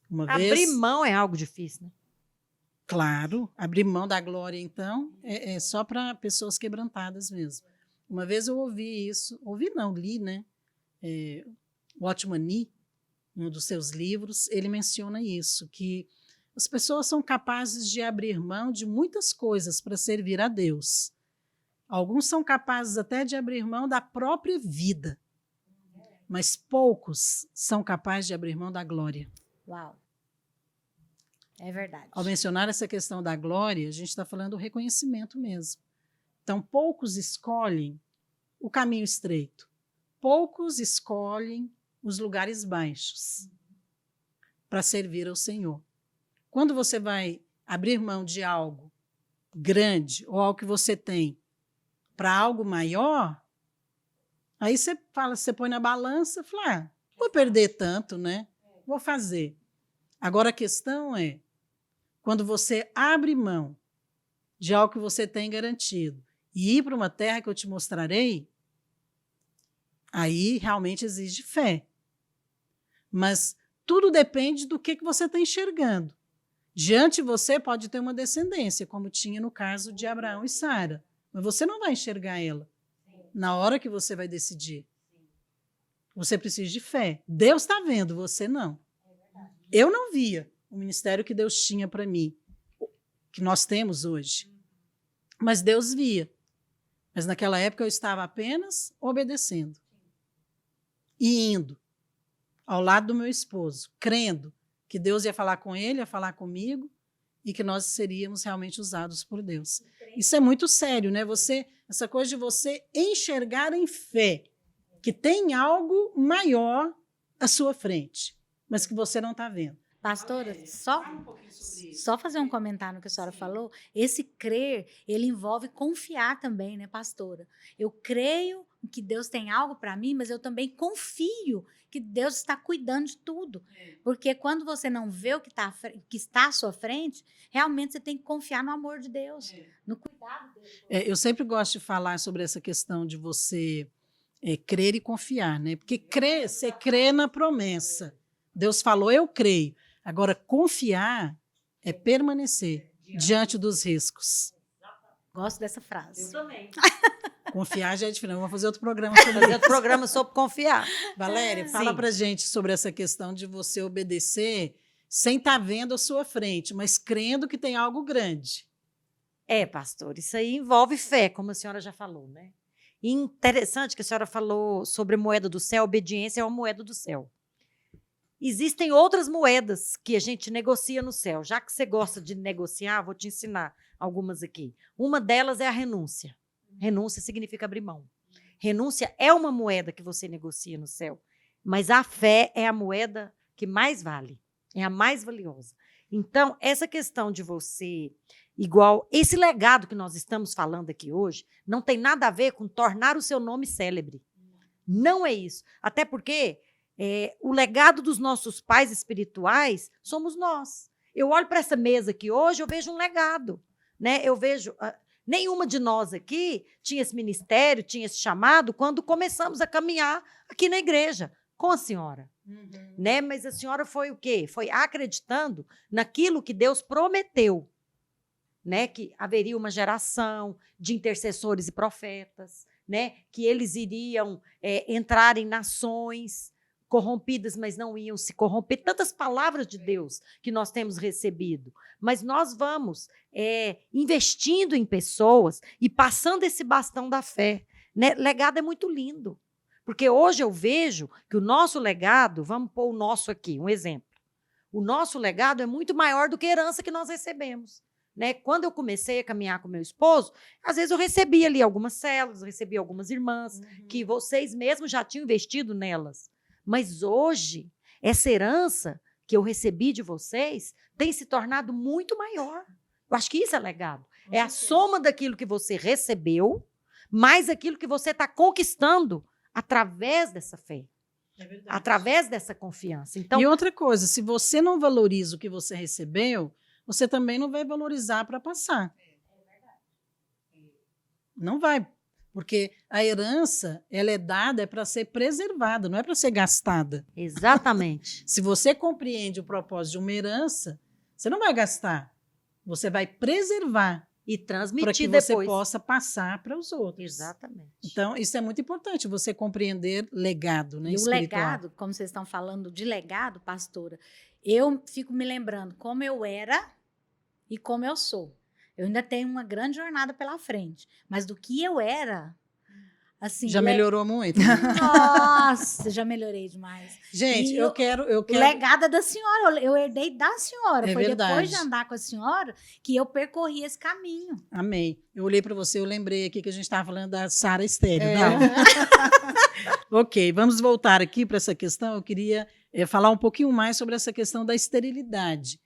Uma Abrir vez, mão é algo difícil, né? claro, abrir mão da glória, então, é só para pessoas quebrantadas mesmo. Uma vez eu ouvi isso, li, né? Watchman Nee, um dos seus livros, ele menciona isso, que as pessoas são capazes de abrir mão de muitas coisas para servir a Deus. Alguns são capazes até de abrir mão da própria vida, mas poucos são capazes de abrir mão da glória. Uau. É verdade. Ao mencionar essa questão da glória, a gente está falando do reconhecimento mesmo. Então, poucos escolhem o caminho estreito, poucos escolhem os lugares baixos para servir ao Senhor. Quando você vai abrir mão de algo grande ou algo que você tem para algo maior, Aí você fala, você põe na balança, fala, vou perder tanto, né? Vou fazer. Agora a questão é, quando você abre mão de algo que você tem garantido e ir para uma terra que eu te mostrarei, aí realmente exige fé. Mas tudo depende do que você está enxergando. Diante de você pode ter uma descendência, como tinha no caso de Abraão e Sara. Mas você não vai enxergar ela na hora que você vai decidir. Você precisa de fé. Deus está vendo, você não. Eu não via o ministério que Deus tinha para mim, que nós temos hoje. Mas Deus via. Mas naquela época eu estava apenas obedecendo. E indo ao lado do meu esposo, crendo que Deus ia falar com ele, ia falar comigo, e que nós seríamos realmente usados por Deus. Isso é muito sério, né? Essa coisa de você enxergar em fé que tem algo maior à sua frente, mas que você não está vendo. Pastora, só fazer um comentário no que a senhora falou. Esse crer, ele envolve confiar também, né, pastora? Eu creio que Deus tem algo para mim, mas eu também confio que Deus está cuidando de tudo. Porque quando você não vê o que está à sua frente, realmente você tem que confiar no amor de Deus, no cuidado dele. Eu sempre gosto de falar sobre essa questão de você crer e confiar, né? Porque você crê na promessa. Deus falou, eu creio. Agora, confiar é permanecer diante dos riscos. Gosto dessa frase. Eu também. Confiar já é diferente. Vamos fazer outro programa sobre Fazer isso. outro programa sobre confiar. Valéria, fala Sim. pra gente sobre essa questão de você obedecer sem estar vendo a sua frente, mas crendo que tem algo grande. Pastor, isso aí envolve fé, como a senhora já falou, né? E interessante que a senhora falou sobre a moeda do céu, obediência é uma moeda do céu. Existem outras moedas que a gente negocia no céu. Já que você gosta de negociar, vou te ensinar algumas aqui. Uma delas é a renúncia. Renúncia significa abrir mão. Renúncia é uma moeda que você negocia no céu, mas a fé é a moeda que mais vale, é a mais valiosa. Então, essa questão de você, igual esse legado que nós estamos falando aqui hoje, não tem nada a ver com tornar o seu nome célebre. Não é isso. Até porque o legado dos nossos pais espirituais somos nós. Eu olho para essa mesa aqui hoje, eu vejo um legado, né? Eu vejo... nenhuma de nós aqui tinha esse ministério, tinha esse chamado quando começamos a caminhar aqui na igreja com a senhora. Né? Mas a senhora foi o quê? Foi acreditando naquilo que Deus prometeu, né? Que haveria uma geração de intercessores e profetas, né? Que eles iriam entrar em nações corrompidas, mas não iam se corromper. Tantas palavras de Deus que nós temos recebido. Mas nós vamos investindo em pessoas e passando esse bastão da fé. Né? Legado é muito lindo. Porque hoje eu vejo que o nosso legado, vamos pôr o nosso aqui, um exemplo. O nosso legado é muito maior do que a herança que nós recebemos. Né? Quando eu comecei a caminhar com meu esposo, às vezes eu recebia ali algumas células, recebia algumas irmãs, que vocês mesmos já tinham investido nelas. Mas hoje, essa herança que eu recebi de vocês tem se tornado muito maior. Eu acho que isso é legado. É a soma daquilo que você recebeu, mais aquilo que você está conquistando através dessa fé. Através dessa confiança. Então, E outra coisa, se você não valoriza o que você recebeu, você também não vai valorizar para passar. Não vai. Porque a herança, ela é dada para ser preservada, não é para ser gastada. exatamente. Se você compreende o propósito de uma herança, você não vai gastar. Você vai preservar E para transmitir que você depois. possa passar para os outros. Exatamente. Então, isso é muito importante, você compreender legado, né, E o espiritual. legado, como vocês estão falando de legado, pastora, eu fico me lembrando como eu era e como eu sou. Eu ainda tenho uma grande jornada pela frente, mas do que eu era, assim... Já melhorou muito. Nossa, já melhorei demais. Gente, E eu quero... O legado é da senhora, eu herdei da senhora. É Foi verdade. depois de andar com a senhora que eu percorri esse caminho. Amei. Eu olhei para você, eu lembrei aqui que a gente estava falando da Sara Estéreo. É. Não. Ok, vamos voltar aqui para essa questão. Eu queria falar um pouquinho mais sobre essa questão da esterilidade.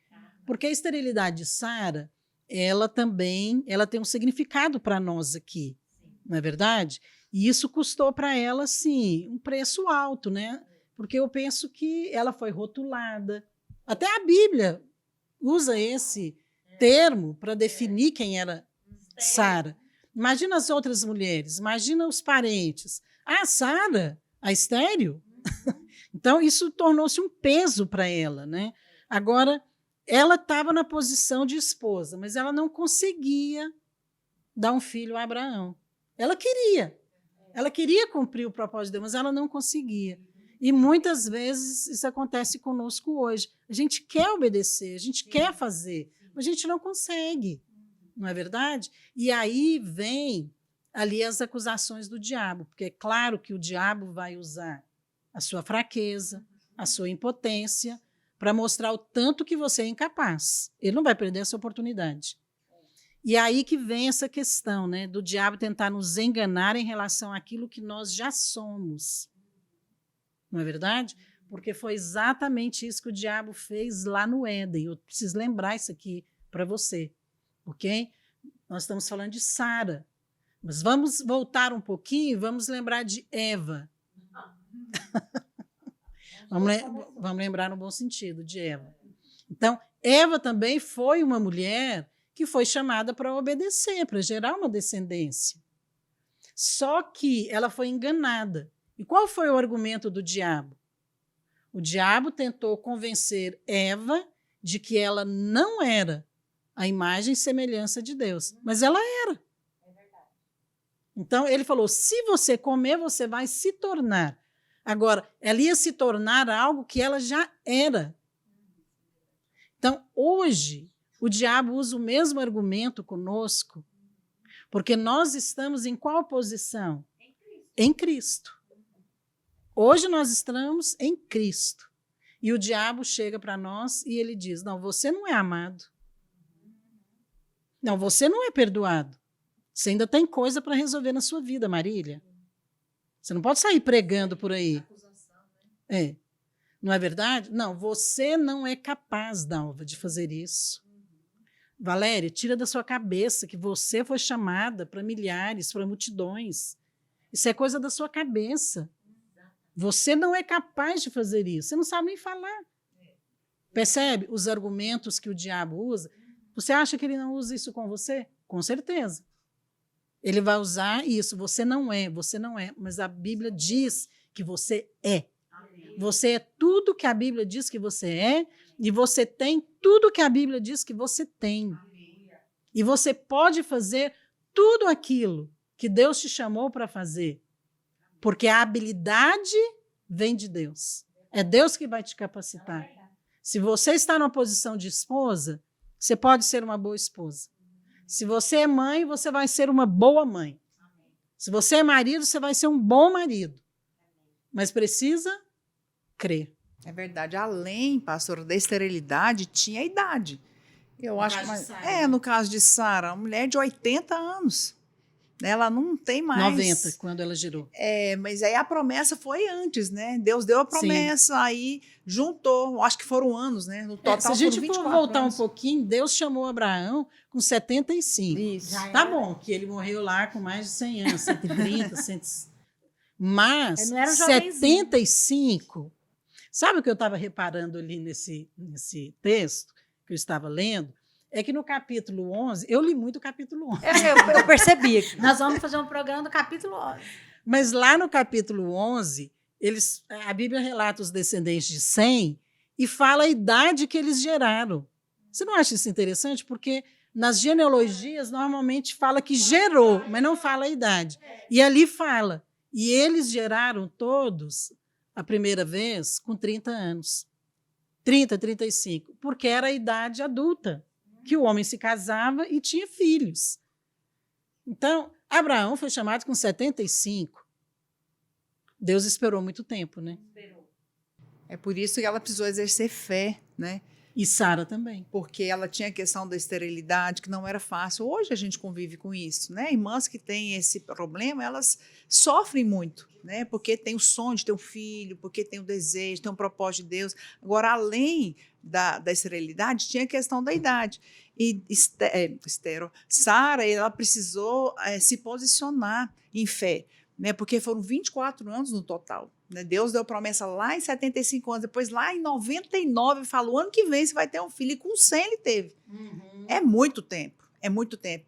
Porque a esterilidade de Sara, ela tem um significado para nós aqui, não é verdade? E isso custou para ela, assim, um preço alto, né? Porque eu penso que ela foi rotulada. Até a Bíblia usa esse termo para definir quem era Sara. Imagina as outras mulheres, imagina os parentes. Ah, Sara, a estéril? Então, isso tornou-se um peso para ela, né? Agora, ela estava na posição de esposa, mas ela não conseguia dar um filho a Abraão. Ela queria cumprir o propósito de Deus, mas ela não conseguia. E muitas vezes isso acontece conosco hoje. A gente quer obedecer, a gente quer fazer, mas a gente não consegue, não é verdade? E aí vem ali as acusações do diabo, porque é claro que o diabo vai usar a sua fraqueza, a sua impotência, para mostrar o tanto que você é incapaz. Ele não vai perder essa oportunidade. E aí que vem essa questão, né, do diabo tentar nos enganar em relação àquilo que nós já somos. Não é verdade? Porque foi exatamente isso que o diabo fez lá no Éden. Eu preciso lembrar isso aqui para você, ok? Nós estamos falando de Sara, mas vamos voltar um pouquinho e vamos lembrar de Eva. Vamos lembrar no bom sentido de Eva. Então, Eva também foi uma mulher que foi chamada para obedecer, para gerar uma descendência. Só que ela foi enganada. E qual foi o argumento do diabo? O diabo tentou convencer Eva de que ela não era a imagem e semelhança de Deus, mas ela era. Então, ele falou, se você comer, você vai se tornar. Agora, ela ia se tornar algo que ela já era. Então, hoje, o diabo usa o mesmo argumento conosco, porque nós estamos em qual posição? Em Cristo. Hoje nós estamos em Cristo. E o diabo chega para nós e ele diz, não, você não é amado. Não, você não é perdoado. Você ainda tem coisa para resolver na sua vida, Marília. Você não pode sair pregando por aí. É. Não é verdade? Não, você não é capaz, Dalva, de fazer isso. Valéria, tira da sua cabeça que você foi chamada para milhares, para multidões. Isso é coisa da sua cabeça. Você não é capaz de fazer isso. Você não sabe nem falar. Percebe os argumentos que o diabo usa? Você acha que ele não usa isso com você? Com certeza. Ele vai usar isso. Você não é. Mas a Bíblia diz que você é. Você é tudo que a Bíblia diz que você é e você tem tudo que a Bíblia diz que você tem. E você pode fazer tudo aquilo que Deus te chamou para fazer. Porque a habilidade vem de Deus. É Deus que vai te capacitar. Se você está numa posição de esposa, você pode ser uma boa esposa. Se você é mãe, você vai ser uma boa mãe. Se você é marido, você vai ser um bom marido. Mas precisa crer. É verdade. Além, pastor, da esterilidade, tinha a idade. Eu acho que no caso de Sara, uma mulher de 80 anos. Ela não tem mais. 90, quando ela gerou. Mas aí a promessa foi antes, né? Deus deu a promessa, aí juntou, acho que foram anos, né? No total, se a gente for voltar anos. um pouquinho, Deus chamou Abraão com 75. Isso. Tá bom, que ele morreu lá com mais de 100 anos, 130, 100. Mas Não era um 75. Sabe o que eu estava reparando ali nesse texto que eu estava lendo? É que no capítulo 11, eu li muito o capítulo 11. Eu percebi. Nós vamos fazer um programa do capítulo 11. Mas lá no capítulo 11, a Bíblia relata os descendentes de Sem e fala a idade que eles geraram. Você não acha isso interessante? Porque nas genealogias, normalmente fala que gerou, mas não fala a idade. E ali fala. E eles geraram todos, a primeira vez, com 30 anos. 30, 35. Porque era a idade adulta, que o homem se casava e tinha filhos. Então, Abraão foi chamado com 75. Deus esperou muito tempo, né? É por isso que ela precisou exercer fé, né? E Sara também. Porque ela tinha a questão da esterilidade, que não era fácil. Hoje a gente convive com isso, né? Irmãs que têm esse problema, elas sofrem muito, né? Porque tem o sonho de ter um filho, porque tem o desejo, tem um propósito de Deus. Agora, além da esterilidade, tinha a questão da idade. E Sara, ela precisou se posicionar em fé. né? Porque foram 24 anos no total. Né? Deus deu promessa lá em 75 anos, depois lá em 99 falou, ano que vem você vai ter um filho, e com 100 ele teve. É muito tempo. É muito tempo.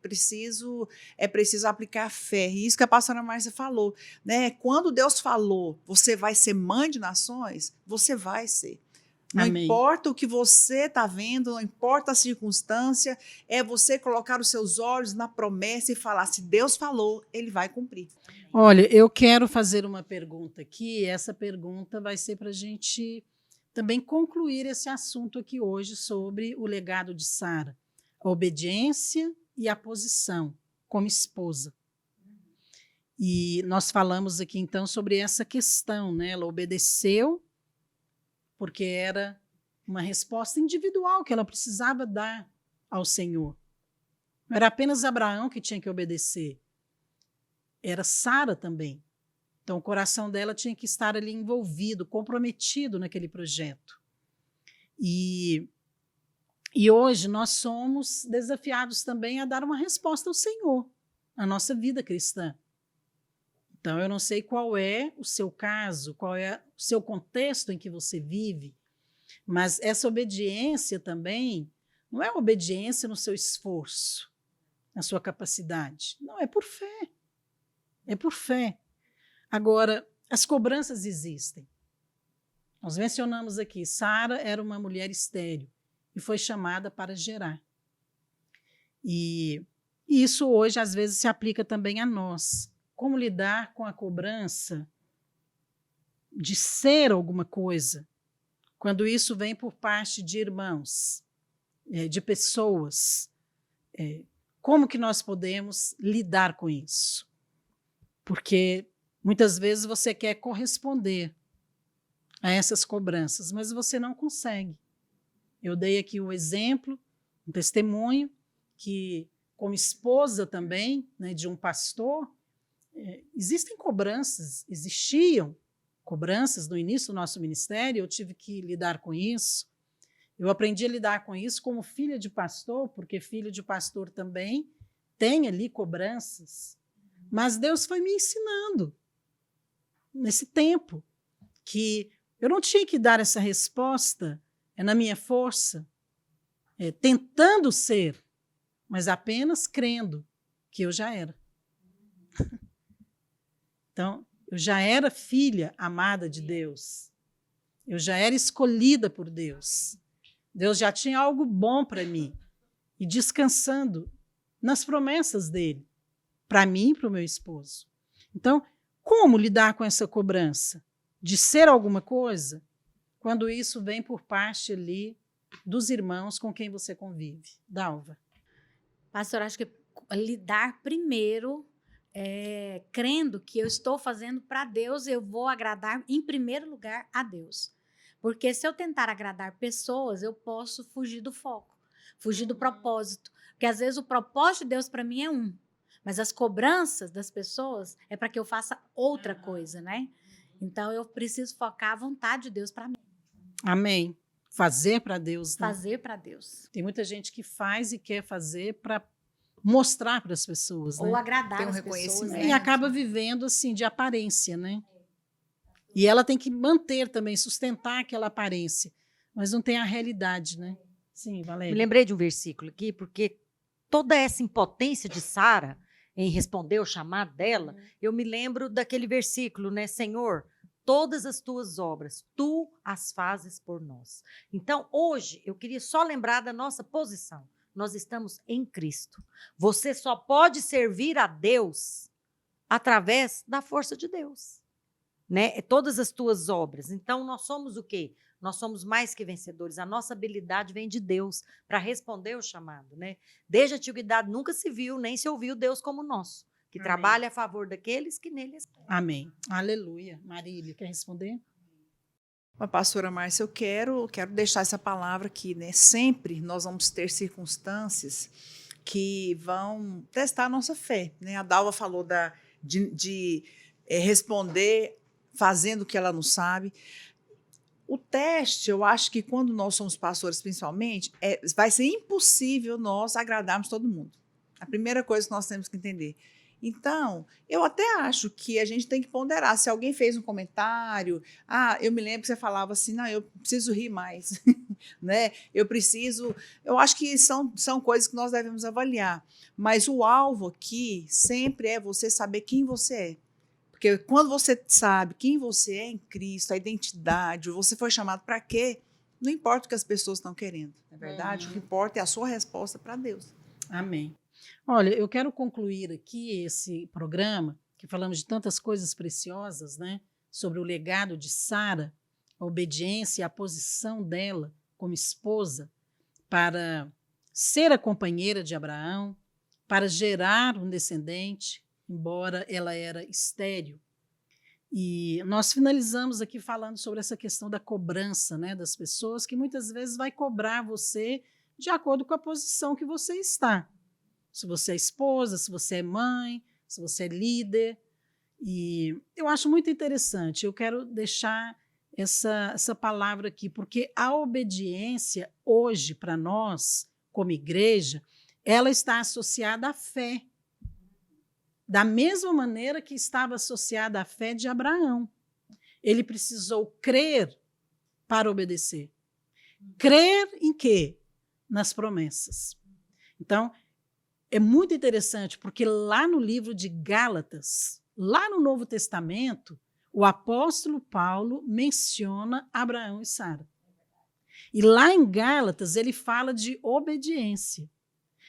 É preciso aplicar fé. E isso que a pastora Márcia falou. Né? Quando Deus falou, você vai ser mãe de nações, você vai ser. Não Amém. importa o que você está vendo, não importa a circunstância, é você colocar os seus olhos na promessa e falar, se Deus falou, ele vai cumprir. Olha, eu quero fazer uma pergunta aqui, e essa pergunta vai ser para a gente também concluir esse assunto aqui hoje sobre o legado de Sara, a obediência e a posição como esposa. E nós falamos aqui então sobre essa questão, né? Ela obedeceu porque era uma resposta individual que ela precisava dar ao Senhor. Não era apenas Abraão que tinha que obedecer, era Sara também. Então, o coração dela tinha que estar ali envolvido, comprometido naquele projeto. E hoje nós somos desafiados também a dar uma resposta ao Senhor, na nossa vida cristã. Então, eu não sei qual é o seu caso, qual é o seu contexto em que você vive, mas essa obediência também não é obediência no seu esforço, na sua capacidade. Não, é por fé. É por fé. Agora, as cobranças existem. Nós mencionamos aqui, Sara era uma mulher estéril e foi chamada para gerar. E isso hoje, às vezes, se aplica também a nós. Como lidar com a cobrança de ser alguma coisa, quando isso vem por parte de irmãos, de pessoas. Como que nós podemos lidar com isso? Porque muitas vezes você quer corresponder a essas cobranças, mas você não consegue. Eu dei aqui o exemplo, um testemunho, que como esposa também, né, de um pastor, existiam cobranças no início do nosso ministério, eu tive que lidar com isso. Eu aprendi a lidar com isso como filha de pastor, porque filho de pastor também tem ali cobranças. Mas Deus foi me ensinando, nesse tempo, que eu não tinha que dar essa resposta na minha força, tentando ser, mas apenas crendo que eu já era. Então, eu já era filha amada de Deus. Eu já era escolhida por Deus. Deus já tinha algo bom para mim. E descansando nas promessas dele, para mim e para o meu esposo. Então, como lidar com essa cobrança de ser alguma coisa quando isso vem por parte ali dos irmãos com quem você convive? Dalva. Pastor, acho que lidar primeiro crendo que eu estou fazendo para Deus, eu vou agradar em primeiro lugar a Deus. Porque se eu tentar agradar pessoas, eu posso fugir do foco, fugir do propósito. Porque às vezes o propósito de Deus para mim é um, mas as cobranças das pessoas é para que eu faça outra coisa, né? Então eu preciso focar a vontade de Deus para mim. Amém. Fazer para Deus, né? Fazer para Deus. Tem muita gente que faz e quer fazer para mostrar para as pessoas, né? Ou agradar Tem um as pessoas. reconhecimento. E acaba vivendo assim de aparência, né? E ela tem que manter também, sustentar aquela aparência, mas não tem a realidade, né? Sim, Valéria. Me lembrei de um versículo aqui, porque toda essa impotência de Sara em responder o chamado dela, eu me lembro daquele versículo, né? Senhor, todas as tuas obras, tu as fazes por nós. Então, hoje, eu queria só lembrar da nossa posição. Nós estamos em Cristo. Você só pode servir a Deus através da força de Deus, né? Todas as tuas obras. Então, nós somos o quê? Nós somos mais que vencedores. A nossa habilidade vem de Deus para responder o chamado, né? Desde a antiguidade nunca se viu, nem se ouviu Deus como nosso, que Amém. trabalha a favor daqueles que nele estão. Amém. Aleluia. Marília, quer responder? Mas, pastora Márcia, eu quero deixar essa palavra aqui, né? Sempre nós vamos ter circunstâncias que vão testar a nossa fé, né? A Dalva falou de responder fazendo o que ela não sabe. O teste, eu acho que quando nós somos pastores, principalmente, vai ser impossível nós agradarmos todo mundo. A primeira coisa que nós temos que entender. Então, eu até acho que a gente tem que ponderar. Se alguém fez um comentário, eu me lembro que você falava assim, não, eu preciso rir mais, né? Eu acho que são coisas que nós devemos avaliar. Mas o alvo aqui sempre é você saber quem você é. Porque quando você sabe quem você é em Cristo, a identidade, você foi chamado para quê? Não importa o que as pessoas estão querendo, não é verdade? O que importa é a sua resposta para Deus. Amém. Olha, eu quero concluir aqui esse programa, que falamos de tantas coisas preciosas, né? Sobre o legado de Sara, a obediência e a posição dela como esposa para ser a companheira de Abraão, para gerar um descendente, embora ela era estéril. E nós finalizamos aqui falando sobre essa questão da cobrança, né, das pessoas, que muitas vezes vai cobrar você de acordo com a posição que você está. Se você é esposa, se você é mãe, se você é líder. E eu acho muito interessante, eu quero deixar essa palavra aqui, porque a obediência hoje, para nós, como igreja, ela está associada à fé. Da mesma maneira que estava associada à fé de Abraão. Ele precisou crer para obedecer. Crer em quê? Nas promessas. Então, é muito interessante, porque lá no livro de Gálatas, lá no Novo Testamento, o apóstolo Paulo menciona Abraão e Sara. E lá em Gálatas, ele fala de obediência.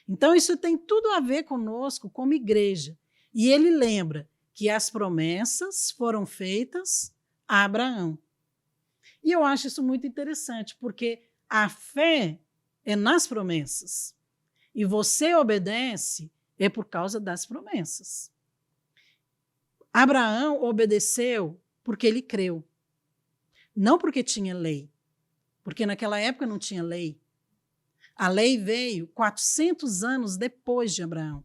Então, isso tem tudo a ver conosco como igreja. E ele lembra que as promessas foram feitas a Abraão. E eu acho isso muito interessante, porque a fé é nas promessas. E você obedece é por causa das promessas. Abraão obedeceu porque ele creu. Não porque tinha lei. Porque naquela época não tinha lei. A lei veio 400 anos depois de Abraão.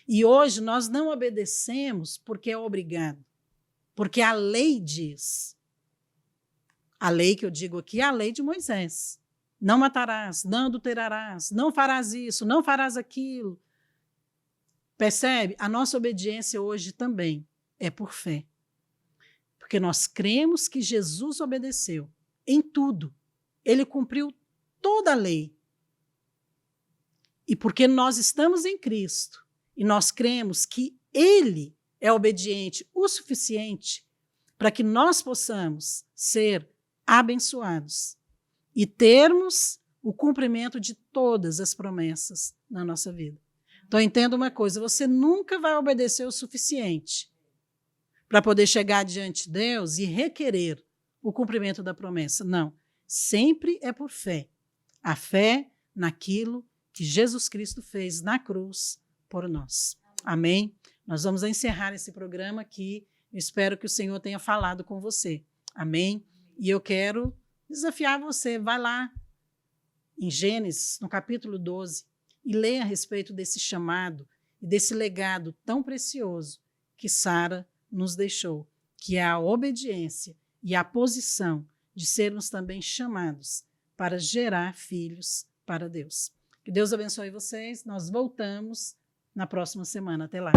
E hoje nós não obedecemos porque é obrigado. Porque a lei diz. A lei que eu digo aqui é a lei de Moisés. Não matarás, não adulterarás, não farás isso, não farás aquilo. Percebe? A nossa obediência hoje também é por fé. Porque nós cremos que Jesus obedeceu em tudo. Ele cumpriu toda a lei. E porque nós estamos em Cristo e nós cremos que Ele é obediente o suficiente para que nós possamos ser abençoados e termos o cumprimento de todas as promessas na nossa vida. Então, entenda uma coisa, você nunca vai obedecer o suficiente para poder chegar diante de Deus e requerer o cumprimento da promessa. Não, sempre é por fé. A fé naquilo que Jesus Cristo fez na cruz por nós. Amém? Nós vamos encerrar esse programa aqui. Eu espero que o Senhor tenha falado com você. Amém? E eu quero desafiar você. Vai lá em Gênesis, no capítulo 12, e leia a respeito desse chamado e desse legado tão precioso que Sara nos deixou, que é a obediência e a posição de sermos também chamados para gerar filhos para Deus. Que Deus abençoe vocês. Nós voltamos na próxima semana. Até lá.